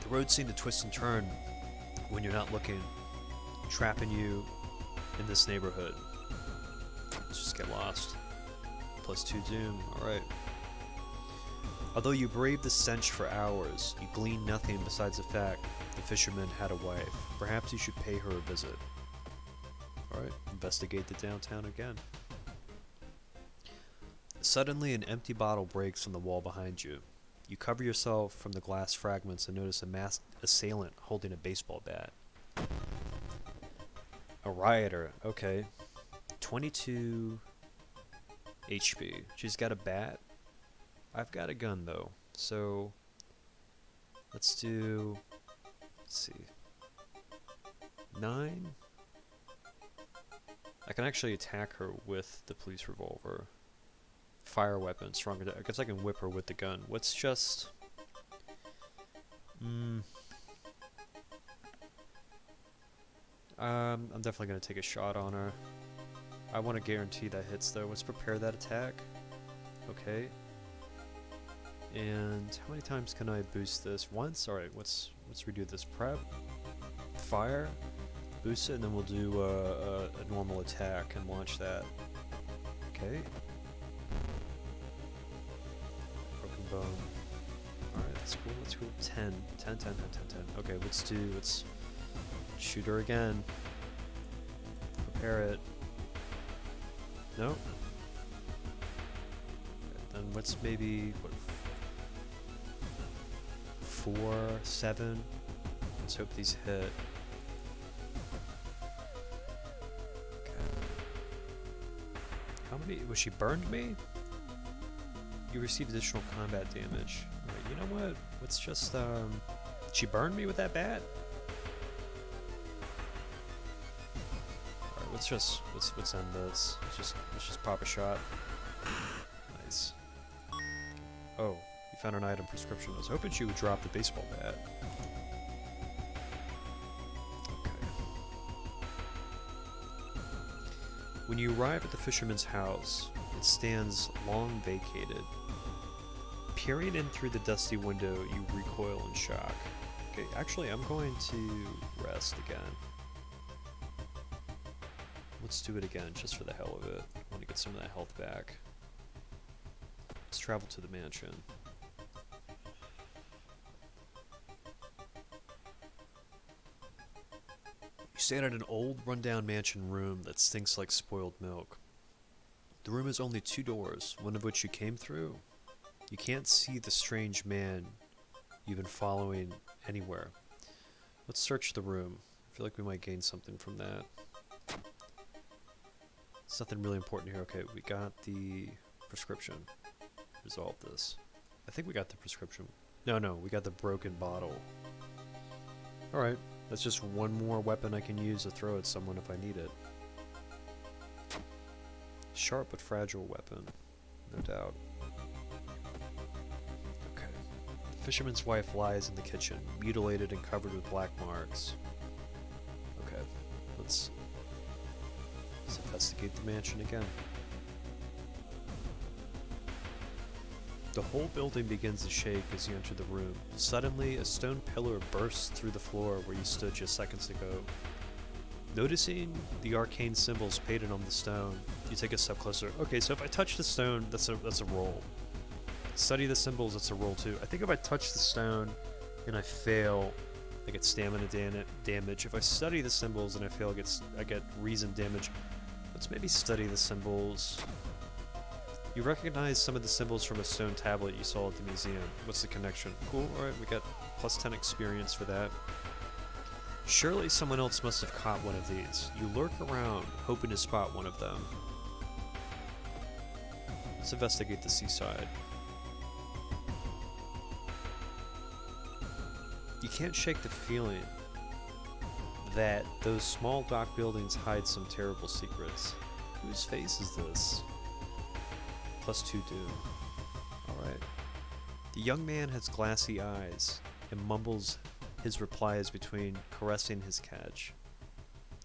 The road seemed to twist and turn when you're not looking, trapping you in this neighborhood. Let's just get lost. +2 doom, alright. Although you braved the stench for hours, you gleaned nothing besides the fact the fisherman had a wife. Perhaps you should pay her a visit. Alright, investigate the downtown again. Suddenly an empty bottle breaks on the wall behind you. You cover yourself from the glass fragments and notice a masked assailant holding a baseball bat. A rioter, okay. 22 HP. She's got a bat. I've got a gun though, so let's see. 9? I can actually attack her with the police revolver. Fire weapon, stronger. I guess I can whip her with the gun. What's just... I'm definitely going to take a shot on her. I want to guarantee that hits though. Let's prepare that attack. Okay. And how many times can I boost this? Once? Alright, let's redo this. Prep. Fire. Boost it, and then we'll do a normal attack and launch that. Okay. Broken bone. Alright, that's cool, that's cool. 10. Okay, let's shoot her again. Prepare it. No? Okay, then let's maybe, what, 4, 7? Let's hope these hit. How many? Was she burned me? You received additional combat damage. Alright, you know what? Let's just, she burned me with that bat? Alright, let's end this. Let's just pop a shot. Nice. Oh, you found an item prescription. I was hoping she would drop the baseball bat. When you arrive at the fisherman's house, it stands long vacated. Peering in through the dusty window, you recoil in shock. Okay, actually, I'm going to rest again. Let's do it again, just for the hell of it. I want to get some of that health back. Let's travel to the mansion. stand in an old, rundown mansion room that stinks like spoiled milk. The room has only 2 doors, one of which you came through. You can't see the strange man you've been following anywhere. Let's search the room. I feel like we might gain something from that. It's nothing really important here. Okay, we got the prescription. Resolve this. I think we got the prescription. No, we got the broken bottle. Alright, that's just one more weapon I can use to throw at someone if I need it. Sharp but fragile weapon, no doubt. Okay. The fisherman's wife lies in the kitchen, mutilated and covered with black marks. Okay, let's investigate the mansion again. The whole building begins to shake as you enter the room. Suddenly, a stone pillar bursts through the floor where you stood just seconds ago. Noticing the arcane symbols painted on the stone, you take a step closer. Okay, so if I touch the stone, that's a roll. Study the symbols, that's a roll too. I think if I touch the stone and I fail, I get stamina damage. If I study the symbols and I fail, I get reason damage. Let's maybe study the symbols. You recognize some of the symbols from a stone tablet you saw at the museum. What's the connection? Cool, alright, we got plus 10 experience for that. Surely someone else must have caught one of these. You lurk around, hoping to spot one of them. Let's investigate the seaside. You can't shake the feeling that those small dock buildings hide some terrible secrets. Whose face is this? Plus 2 doom. Alright. The young man has glassy eyes and mumbles his replies between caressing his catch.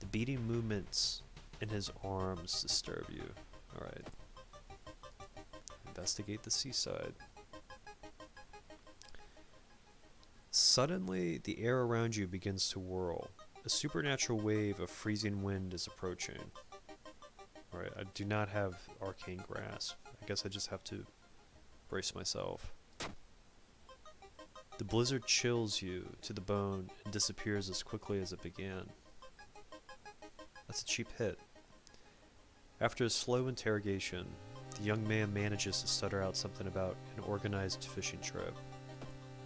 The beating movements in his arms disturb you. Alright. Investigate the seaside. Suddenly, the air around you begins to whirl. A supernatural wave of freezing wind is approaching. Alright, I do not have arcane grasp. I guess I just have to brace myself. The blizzard chills you to the bone and disappears as quickly as it began. That's a cheap hit. After a slow interrogation, the young man manages to stutter out something about an organized fishing trip.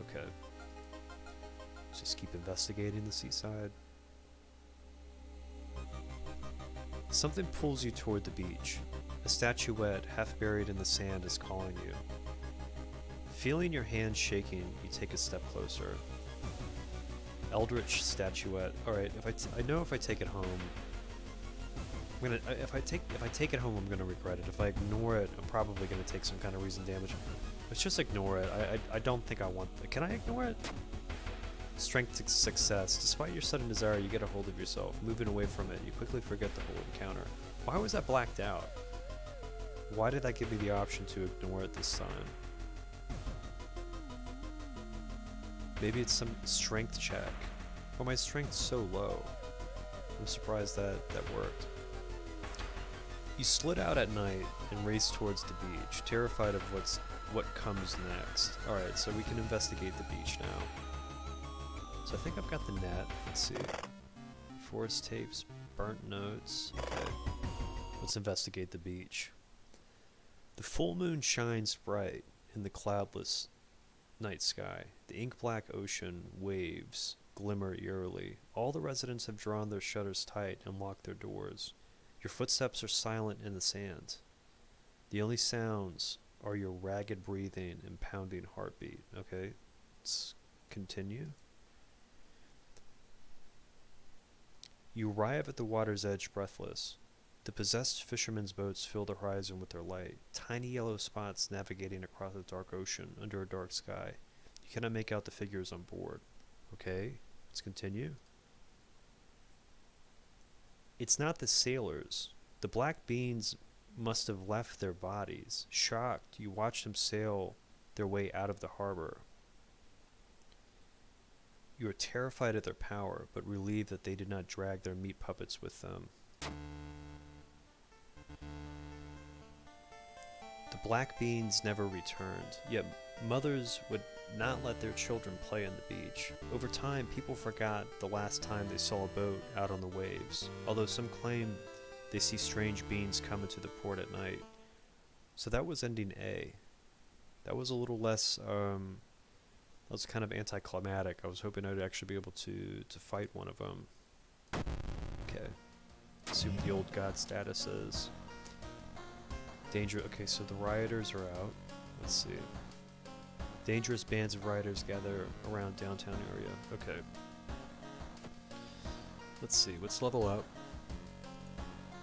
Okay. Let's just keep investigating the seaside. Something pulls you toward the beach. A statuette, half buried in the sand, is calling you. Feeling your hand shaking, you take a step closer. Eldritch statuette. Alright, I know if I take it home, if I take it home, I'm gonna regret it. If I ignore it, I'm probably gonna take some kind of reason damage. Let's just ignore it. I don't think I want. Can I ignore it? Strength to success. Despite your sudden desire, you get a hold of yourself. Moving away from it, you quickly forget the whole encounter. Why was that blacked out? Why did that give me the option to ignore it this time? Maybe it's some strength check. Oh, my strength's so low. I'm surprised that worked. You slid out at night and raced towards the beach, terrified of what comes next. Alright, so we can investigate the beach now. So I think I've got the net. Let's see. Forest tapes, burnt notes. Okay. Let's investigate the beach. The full moon shines bright in the cloudless night sky. The ink-black ocean waves glimmer eerily. All the residents have drawn their shutters tight and locked their doors. Your footsteps are silent in the sand. The only sounds are your ragged breathing and pounding heartbeat. Okay, let's continue. You arrive at the water's edge breathless. The possessed fishermen's boats fill the horizon with their light, tiny yellow spots navigating across the dark ocean under a dark sky. You cannot make out the figures on board. Okay, let's continue. It's not the sailors. The black beings must have left their bodies. Shocked, you watch them sail their way out of the harbor. You are terrified at their power, but relieved that they did not drag their meat puppets with them. The black beans never returned, yet mothers would not let their children play on the beach. Over time, people forgot the last time they saw a boat out on the waves, although some claim they see strange beings come into the port at night. So that was ending A. That was a little less, that was kind of anticlimactic. I was hoping I'd actually be able to fight one of them. Okay. Let's see what the old god status is. Danger. Okay, so the rioters are out. Let's see. Dangerous bands of rioters gather around downtown area. Okay. Let's see. Let's level up.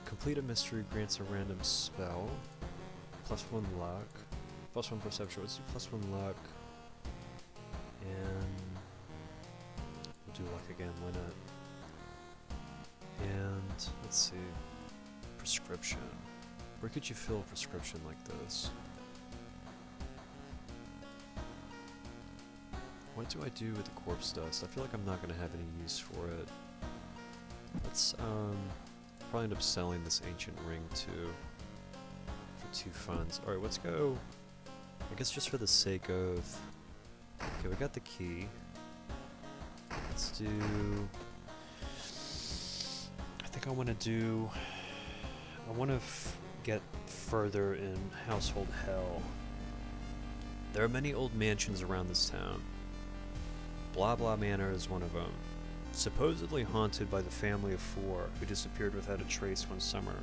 Complete a mystery grants a random spell. +1 luck. +1 perception. Let's do +1 luck. And we'll do luck again. Why not? And let's see. Prescription. Where could you fill a prescription like this? What do I do with the corpse dust? I feel like I'm not going to have any use for it. Let's probably end up selling this ancient ring too for 2 funds. Alright, let's go. I guess just for the sake of... Okay, we got the key. Let's do... I think I want to do... I want to get further in household hell. There are many old mansions around this town. Blah Blah Manor is one of them. Supposedly haunted by the family of 4 who disappeared without a trace one summer.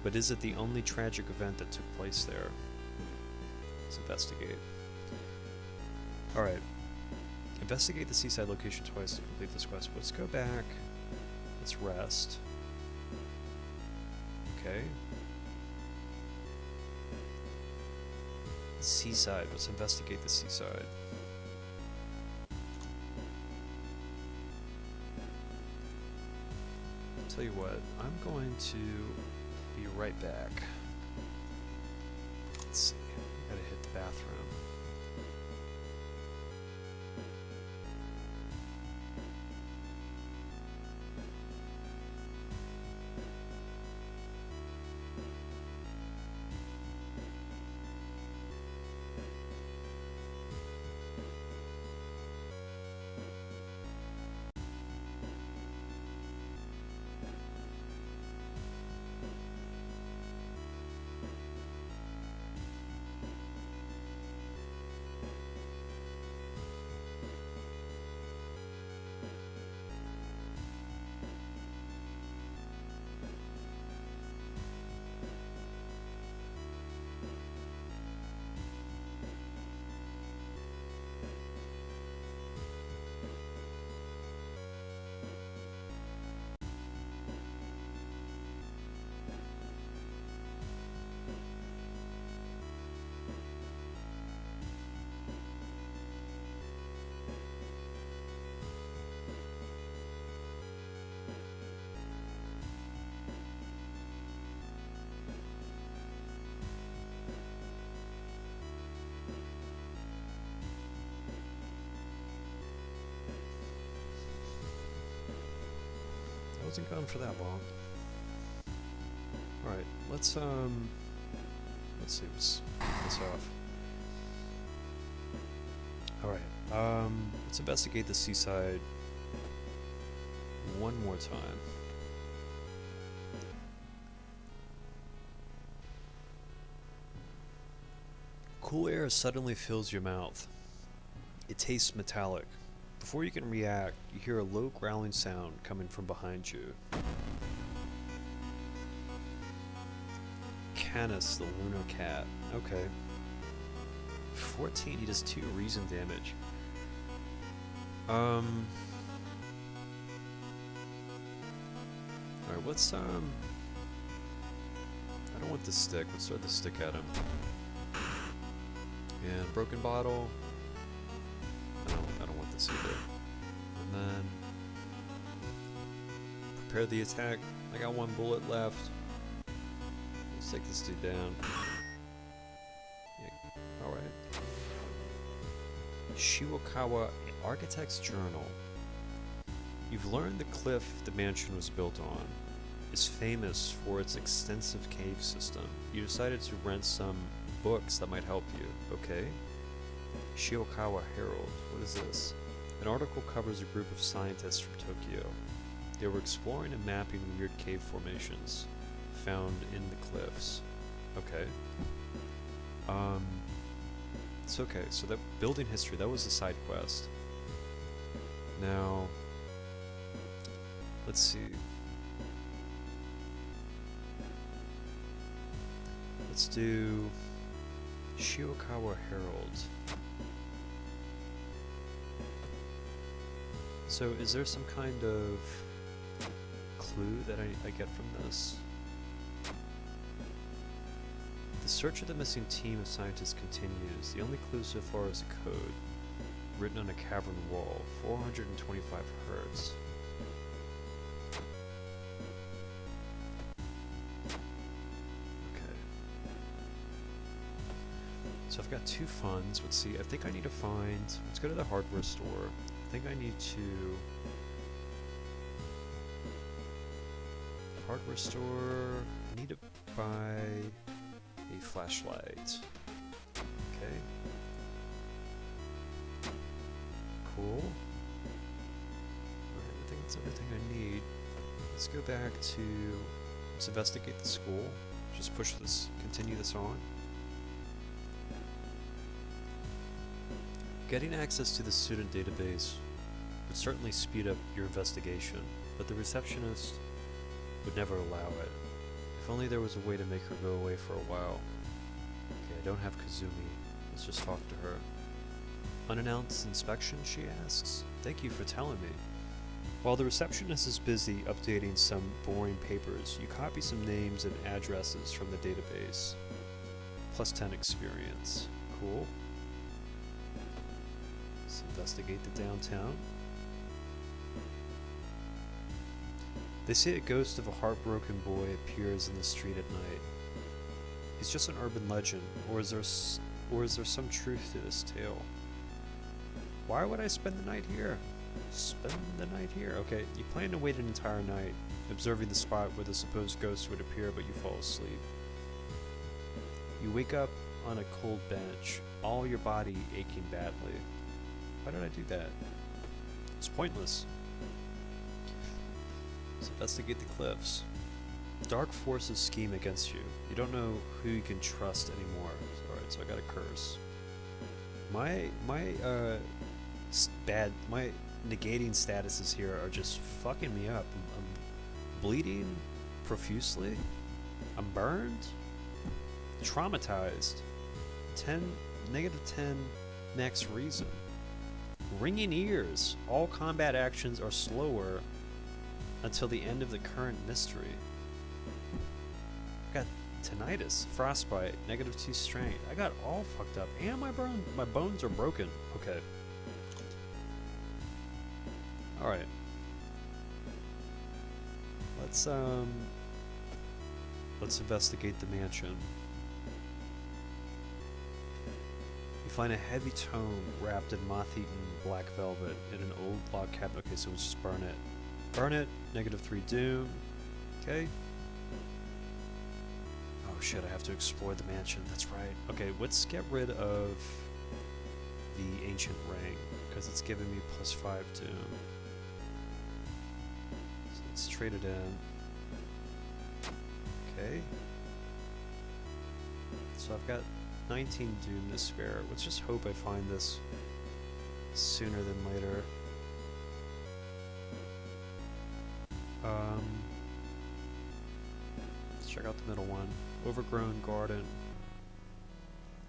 But is it the only tragic event that took place there? Let's investigate. Alright. Investigate the seaside location twice to complete this quest. Let's go back. Let's rest. Okay. Seaside. Let's investigate the seaside. Tell you what, I'm going to be right back. Let's see. Gotta hit the bathroom. Wasn't gone for that long. Alright, let's see, let's get this off. Alright, let's investigate the seaside one more time. Cool air suddenly fills your mouth. It tastes metallic. Before you can react, you hear a low growling sound coming from behind you. Canis, the lunar cat. Okay. 14, he does 2 reason damage. Alright, let's, I don't want the stick. Let's throw the stick at him. And broken bottle. I don't want this either. And then prepare the attack. I got 1 bullet left. Let's take this dude down. Yeah, alright. Shiwakawa Architect's Journal. You've learned the cliff the mansion was built on is famous for its extensive cave system. You decided to rent some books that might help you. Okay. Shiokawa Herald. What is this? An article covers a group of scientists from Tokyo. They were exploring and mapping weird cave formations found in the cliffs. Okay. It's okay. So that building history, that was a side quest. Now, let's see. Let's do Shiokawa Herald. So is there some kind of clue that I get from this? The search of the missing team of scientists continues. The only clue so far is a code written on a cavern wall, 425 hertz. Okay. So I've got 2 funds. Let's see. I think I need to find... Let's go to the hardware store. I think I need to... Hardware store... I need to buy a flashlight. Okay. Cool. Alright, I think that's everything I need. Let's go back to... Let's investigate the school. Just push this, continue this on. Getting access to the student database would certainly speed up your investigation, but the receptionist would never allow it. If only there was a way to make her go away for a while. Okay, I don't have Kazumi. Let's just talk to her. Unannounced inspection, she asks. Thank you for telling me. While the receptionist is busy updating some boring papers, you copy some names and addresses from the database. Plus 10 experience. Cool. Let's investigate the downtown. They say a ghost of a heartbroken boy appears in the street at night. He's just an urban legend, or is there some truth to this tale? Why would I spend the night here? Spend the night here. Okay, you plan to wait an entire night, observing the spot where the supposed ghost would appear, but you fall asleep. You wake up on a cold bench, all your body aching badly. Why did I do that? It's pointless. Let's investigate the cliffs. Dark forces scheme against you. You don't know who you can trust anymore. Alright, so I got a curse. My negating statuses here are just fucking me up. I'm bleeding profusely. I'm burned. Traumatized. -10 max reason. Ringing ears. All combat actions are slower until the end of the current mystery. I got tinnitus, frostbite, -2 strength. I got all fucked up, and my bones are broken. Okay. All right. Let's investigate the mansion. You find a heavy tome wrapped in moth-eaten black velvet in an old log cabinet. Okay, so let's just burn it. Burn it. -3 doom. Okay. Oh shit, I have to explore the mansion. That's right. Okay, let's get rid of the ancient ring, because it's giving me +5 doom. So let's trade it in. Okay. So I've got 19 doom to spare. Let's just hope I find this sooner than later. Let's check out the middle one. Overgrown garden.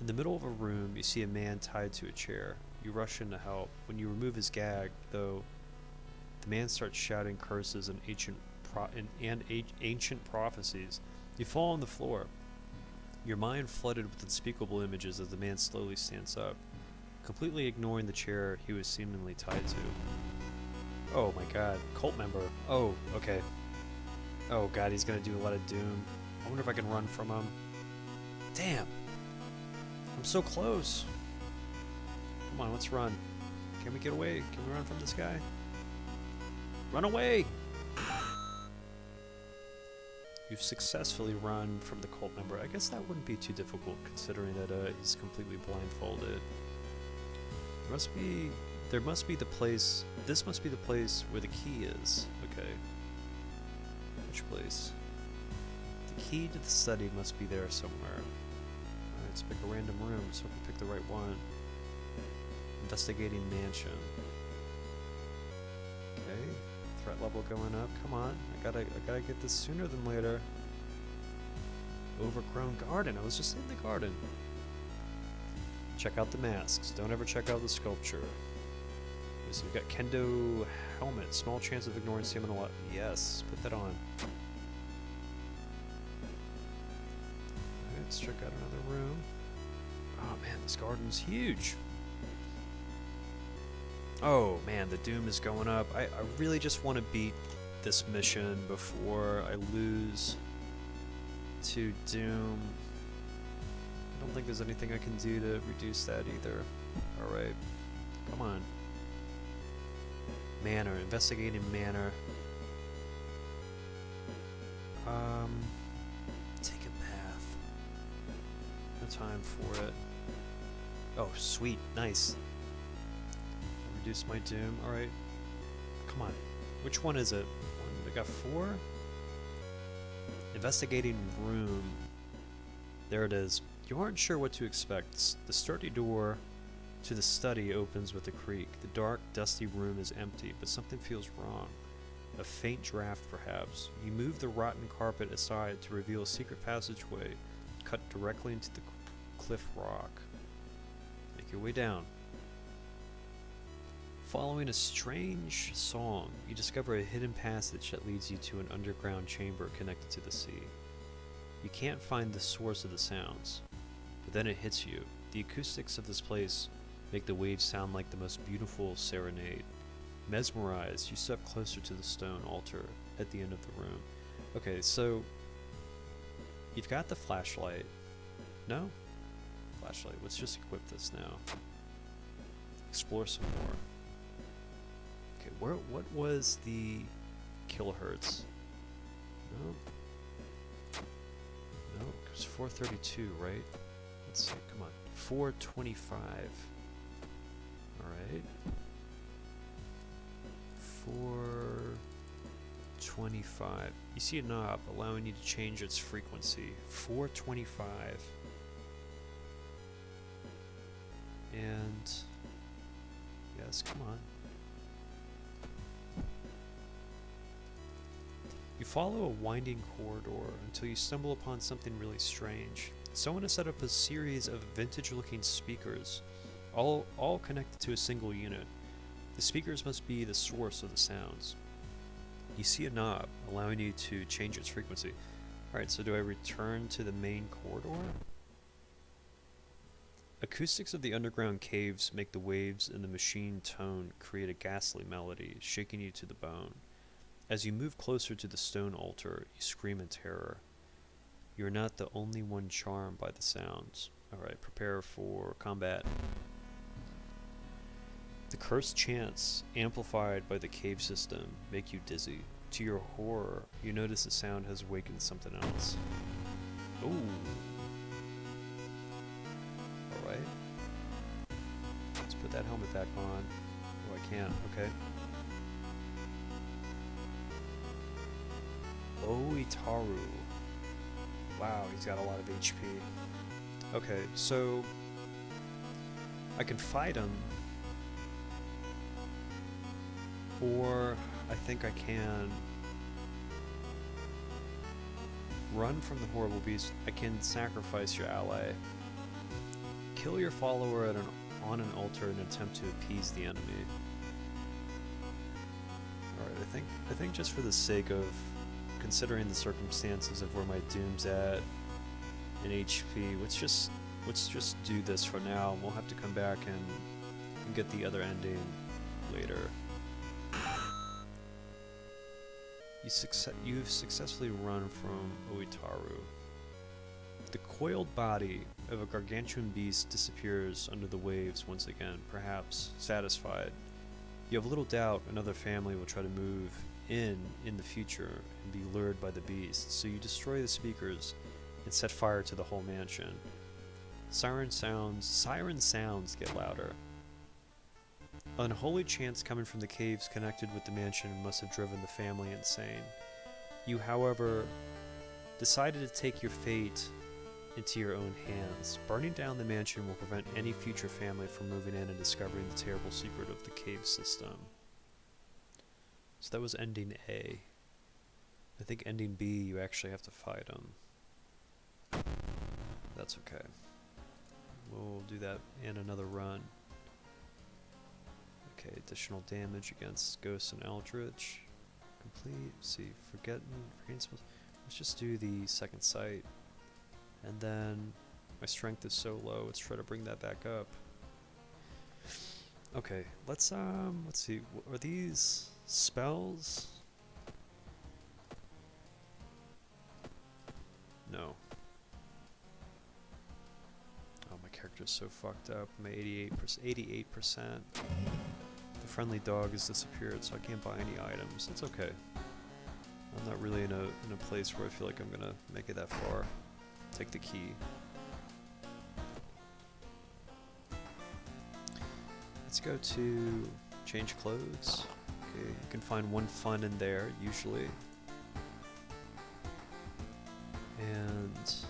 In the middle of a room, you see a man tied to a chair. You rush in to help. When you remove his gag, though, the man starts shouting curses and ancient prophecies. You fall on the floor. Your mind flooded with unspeakable images as the man slowly stands up, completely ignoring the chair he was seemingly tied to. Oh my god, cult member. Oh, okay. Oh god, he's gonna do a lot of doom. I wonder if I can run from him. Damn! I'm so close! Come on, let's run. Can we get away? Can we run from this guy? Run away! You've successfully run from the cult member. I guess that wouldn't be too difficult considering that he's completely blindfolded. There must be the place. This must be the place where the key is. Okay. Which place? The key to the study must be there somewhere. Alright, let's pick a random room so we can pick the right one. Investigating mansion. Okay. Threat level going up. Come on. I gotta get this sooner than later. Overgrown garden. I was just in the garden. Check out the masks. Don't ever check out the sculpture. So we've got Kendo helmet. Small chance of ignoring stamina. Yes, put that on. Alright, let's check out another room. Oh man, this garden's huge. Oh man, the doom is going up. I really just want to beat this mission before I lose to doom. I don't think there's anything I can do to reduce that either. Alright, come on. Manor, investigating manor. Take a bath. No time for it. Oh, sweet, nice. Reduce my doom. Alright. Come on. Which one is it? I got 4? Investigating room. There it is. You aren't sure what to expect. The sturdy door to the study opens with a creak. The dark, dusty room is empty, but something feels wrong. A faint draft, perhaps. You move the rotten carpet aside to reveal a secret passageway cut directly into the cliff rock. Make your way down. Following a strange song, you discover a hidden passage that leads you to an underground chamber connected to the sea. You can't find the source of the sounds, but then it hits you. The acoustics of this place make the waves sound like the most beautiful serenade. Mesmerized, you step closer to the stone altar at the end of the room. Okay, so you've got the flashlight. No? Flashlight. Let's just equip this now. Explore some more. Okay, what was the kilohertz? No. No, it was 432, right? Let's see, come on. 425. Alright. 425. You see a knob allowing you to change its frequency. 425. And yes, come on. You follow a winding corridor until you stumble upon something really strange. Someone has set up a series of vintage-looking speakers, all connected to a single unit. The speakers must be the source of the sounds. You see a knob allowing you to change its frequency. Alright, so do I return to the main corridor? Acoustics of the underground caves make the waves in the machine tone create a ghastly melody, shaking you to the bone. As you move closer to the stone altar, you scream in terror. You are not the only one charmed by the sounds. Alright, prepare for combat. The cursed chants, amplified by the cave system, make you dizzy. To your horror, you notice the sound has awakened something else. Ooh. Alright. Let's put that helmet back on. Oh, I can't. Okay. Oitaru. Wow, he's got a lot of HP. Okay, so I can fight him, or I think I can run from the horrible beast. I can sacrifice your ally. Kill your follower on an altar in an attempt to appease the enemy. Alright, I think just for the sake of considering the circumstances of where my doom's at in HP, let's just do this for now. We'll have to come back and get the other ending later. You've successfully run from Oitaru. The coiled body of a gargantuan beast disappears under the waves once again, perhaps satisfied. You have little doubt another family will try to move in the future and be lured by the beast, so you destroy the speakers and set fire to the whole mansion. Siren sounds get louder. Unholy chants coming from the caves connected with the mansion must have driven the family insane. You, however, decided to take your fate into your own hands. Burning down the mansion will prevent any future family from moving in and discovering the terrible secret of the cave system. So that was ending A. I think ending B, you actually have to fight them. That's okay. We'll do that in another run. Okay, additional damage against Ghosts and Eldritch. Complete. See, forgetting. Let's just do the second sight. And then my strength is so low, let's try to bring that back up. Okay, let's see. Are these spells? No. Oh, my character's so fucked up. I'm at 88%. The friendly dog has disappeared, so I can't buy any items. It's okay. I'm not really in a place where I feel like I'm gonna make it that far. Take the key. Let's go to change clothes. Okay, you can find one fun in there, usually. And let's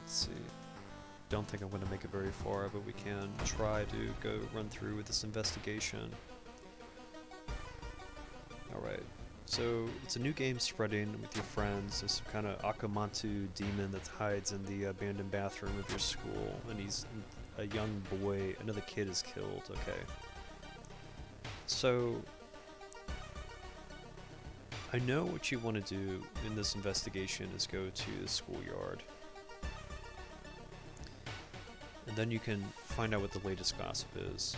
see. Don't think I'm going to make it very far, but we can try to go run through with this investigation. Alright, so it's a new game spreading with your friends. There's some kind of Akamantu demon that hides in the abandoned bathroom of your school, and he's a young boy. Another kid is killed. Okay. So I know what you want to do in this investigation is go to the schoolyard. And then you can find out what the latest gossip is.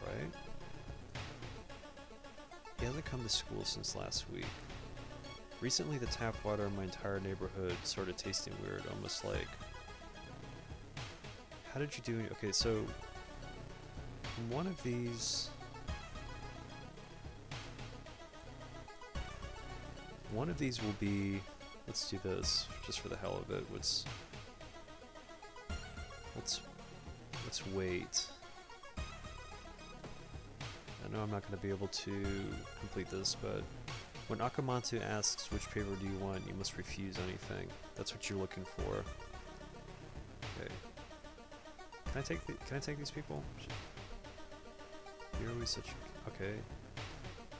Right? He hasn't come to school since last week. Recently, the tap water in my entire neighborhood started tasting weird, almost like... How did you do... Okay, so... in one of these... One of these will be... Let's do this, just for the hell of it. Let's wait. I know I'm not going to be able to complete this, but when Akamantu asks which paper do you want, you must refuse anything. That's what you're looking for. Okay. Can I take these people? You're always such... Okay.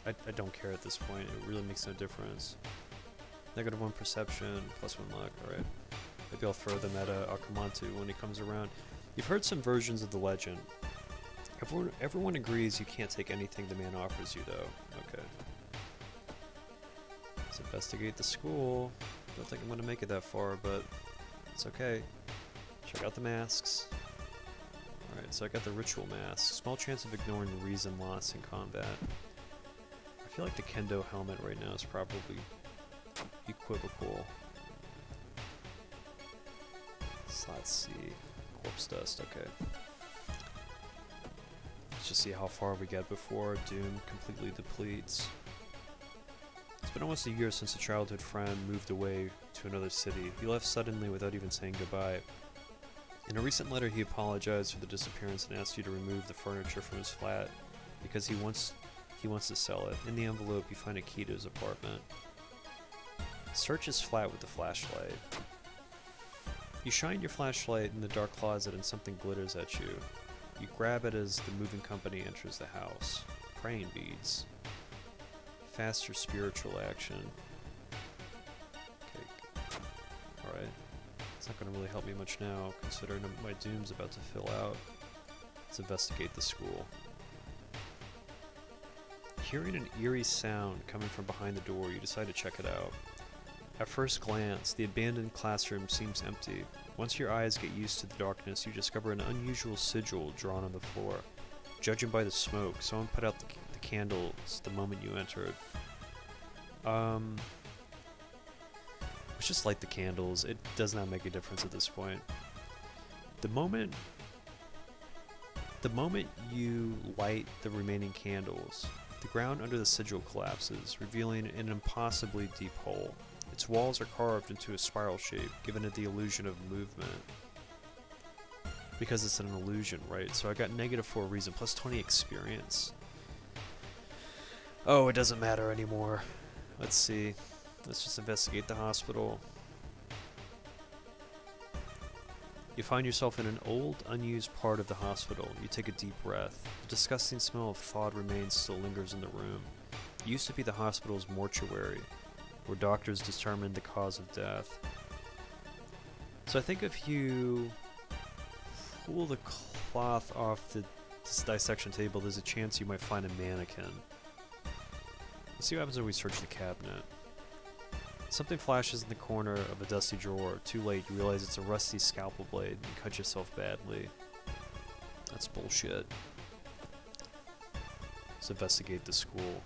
I don't care at this point. It really makes no difference. -1 perception, +1 luck. Alright. Maybe I'll throw them at Akamantu when he comes around. You've heard some versions of the legend. Everyone agrees you can't take anything the man offers you, though. Okay. Let's investigate the school. Don't think I'm going to make it that far, but it's okay. Check out the masks. Alright, so I got the ritual mask. Small chance of ignoring reason loss in combat. I feel like the kendo helmet right now is probably equivocal. Let's see. Corpse dust, okay. Let's just see how far we get before Doom completely depletes. It's been almost a year since a childhood friend moved away to another city. He left suddenly without even saying goodbye. In a recent letter, he apologized for the disappearance and asked you to remove the furniture from his flat because he wants to sell it. In the envelope, you find a key to his apartment. Search his flat with the flashlight. You shine your flashlight in the dark closet and something glitters at you. You grab it as the moving company enters the house. Praying beads. Faster spiritual action. Okay. Alright. It's not going to really help me much now, considering my doom's about to fill out. Let's investigate the school. Hearing an eerie sound coming from behind the door, you decide to check it out. At first glance, the abandoned classroom seems empty. Once your eyes get used to the darkness, you discover an unusual sigil drawn on the floor. Judging by the smoke, someone put out the candles the moment you entered. Let's just light the candles. It does not make a difference at this point. The moment The moment you light the remaining candles, the ground under the sigil collapses, revealing an impossibly deep hole. Its walls are carved into a spiral shape, giving it the illusion of movement. Because it's an illusion, right? So I got -4 reason, plus 20 experience. Oh, it doesn't matter anymore. Let's see. Let's just investigate the hospital. You find yourself in an old, unused part of the hospital. You take a deep breath. The disgusting smell of thawed remains still lingers in the room. It used to be the hospital's mortuary, where doctors determined the cause of death. So I think if you pull the cloth off the dissection table, there's a chance you might find a mannequin. Let's see what happens when we search the cabinet. Something flashes in the corner of a dusty drawer. Too late, you realize it's a rusty scalpel blade and you cut yourself badly. That's bullshit. Let's investigate the school.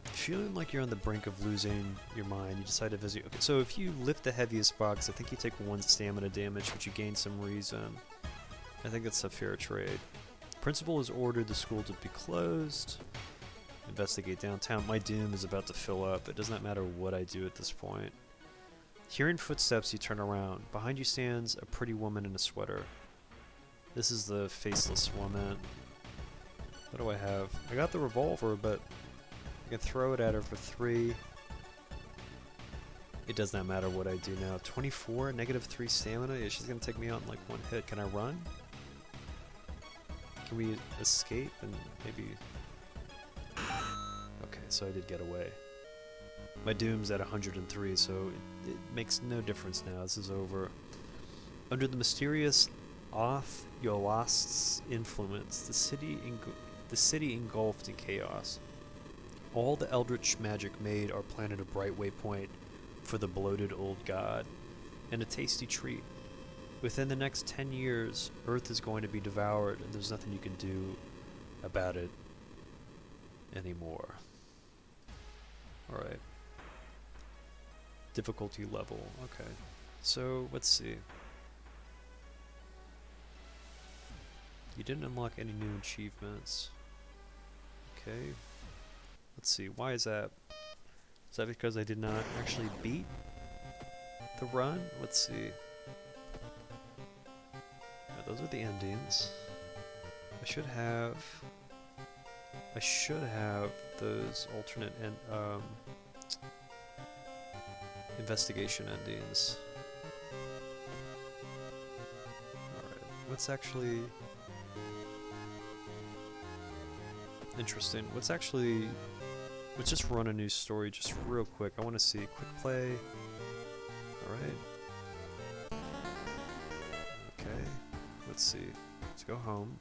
Feeling like you're on the brink of losing your mind, you decide to visit. Okay, so if you lift the heaviest box, I think you take 1 stamina damage, but you gain some reason. I think that's a fair trade. Principal has ordered the school to be closed. Investigate downtown. My doom is about to fill up. It does not matter what I do at this point. Hearing footsteps, you turn around. Behind you stands a pretty woman in a sweater. This is the faceless woman. What do I have? I got the revolver, but I can throw it at her for 3. It does not matter what I do now. 24, -3 stamina? Yeah, she's gonna take me out in like 1 hit. Can I run? Can we escape and maybe... Okay, so I did get away. My doom's at 103, so it makes no difference now. This is over. Under the mysterious Oth-Yolast's influence, the city engulfed in chaos. All the eldritch magic made our planet a bright waypoint for the bloated old god, and a tasty treat. Within the next 10 years, Earth is going to be devoured, and there's nothing you can do about it anymore. Alright. Difficulty level. Okay. So, let's see. You didn't unlock any new achievements. Okay. Let's see. Why is that? Is that because I did not actually beat the run? Let's see. Those are the endings. I should have those alternate investigation endings. Alright, what's actually interesting? Let's just run a new story just real quick. I want to see quick play. Alright. Okay. Let's see. Let's go home.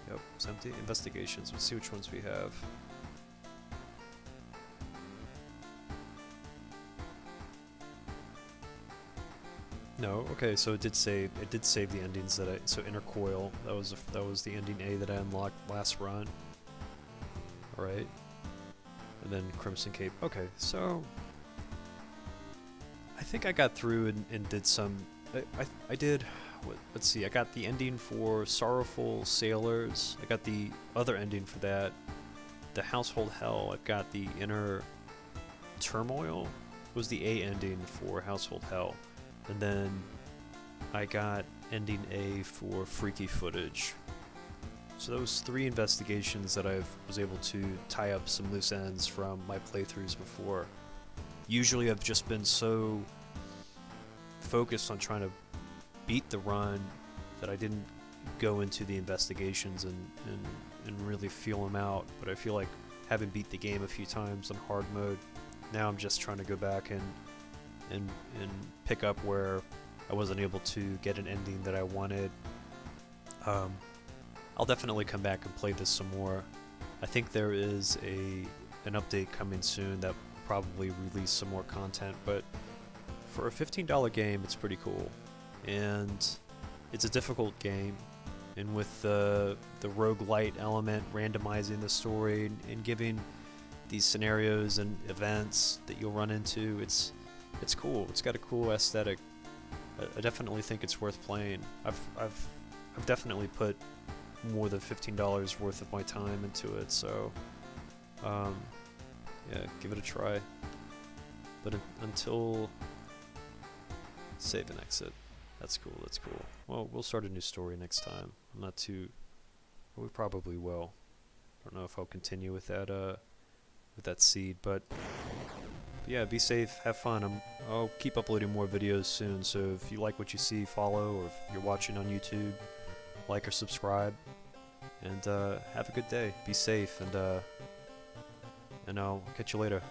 Yep, it's empty. Investigations. Let's see which ones we have. No, okay, so it did save the endings that so Inner Coil, that was the ending A that I unlocked last run. Alright. And then Crimson Cape. Okay, so I think I got through and did some I did. Let's see, I got the ending for Sorrowful Sailors. I got the other ending for that. The Household Hell. I've got the Inner Turmoil. Was the A ending for Household Hell. And then I got ending A for Freaky Footage. So those 3 investigations that I was able to tie up some loose ends from my playthroughs before. Usually I've just been so focused on trying to beat the run that I didn't go into the investigations and really feel them out. But I feel like having beat the game a few times on hard mode, now I'm just trying to go back and pick up where I wasn't able to get an ending that I wanted. I'll definitely come back and play this some more. I think there is an update coming soon that will probably release some more content, but for a $15 game, it's pretty cool. And it's a difficult game, and with the roguelite element, randomizing the story and giving these scenarios and events that you'll run into, it's cool. It's got a cool aesthetic. I definitely think it's worth playing. I've definitely put more than $15 worth of my time into it, so yeah, give it a try. But until save and exit, that's cool. That's cool. Well, we'll start a new story next time. I'm not too. We probably will. I don't know if I'll continue with that seed, but yeah, be safe, have fun. I'll keep uploading more videos soon, so if you like what you see, follow, or if you're watching on YouTube, like or subscribe, and have a good day. Be safe, and I'll catch you later.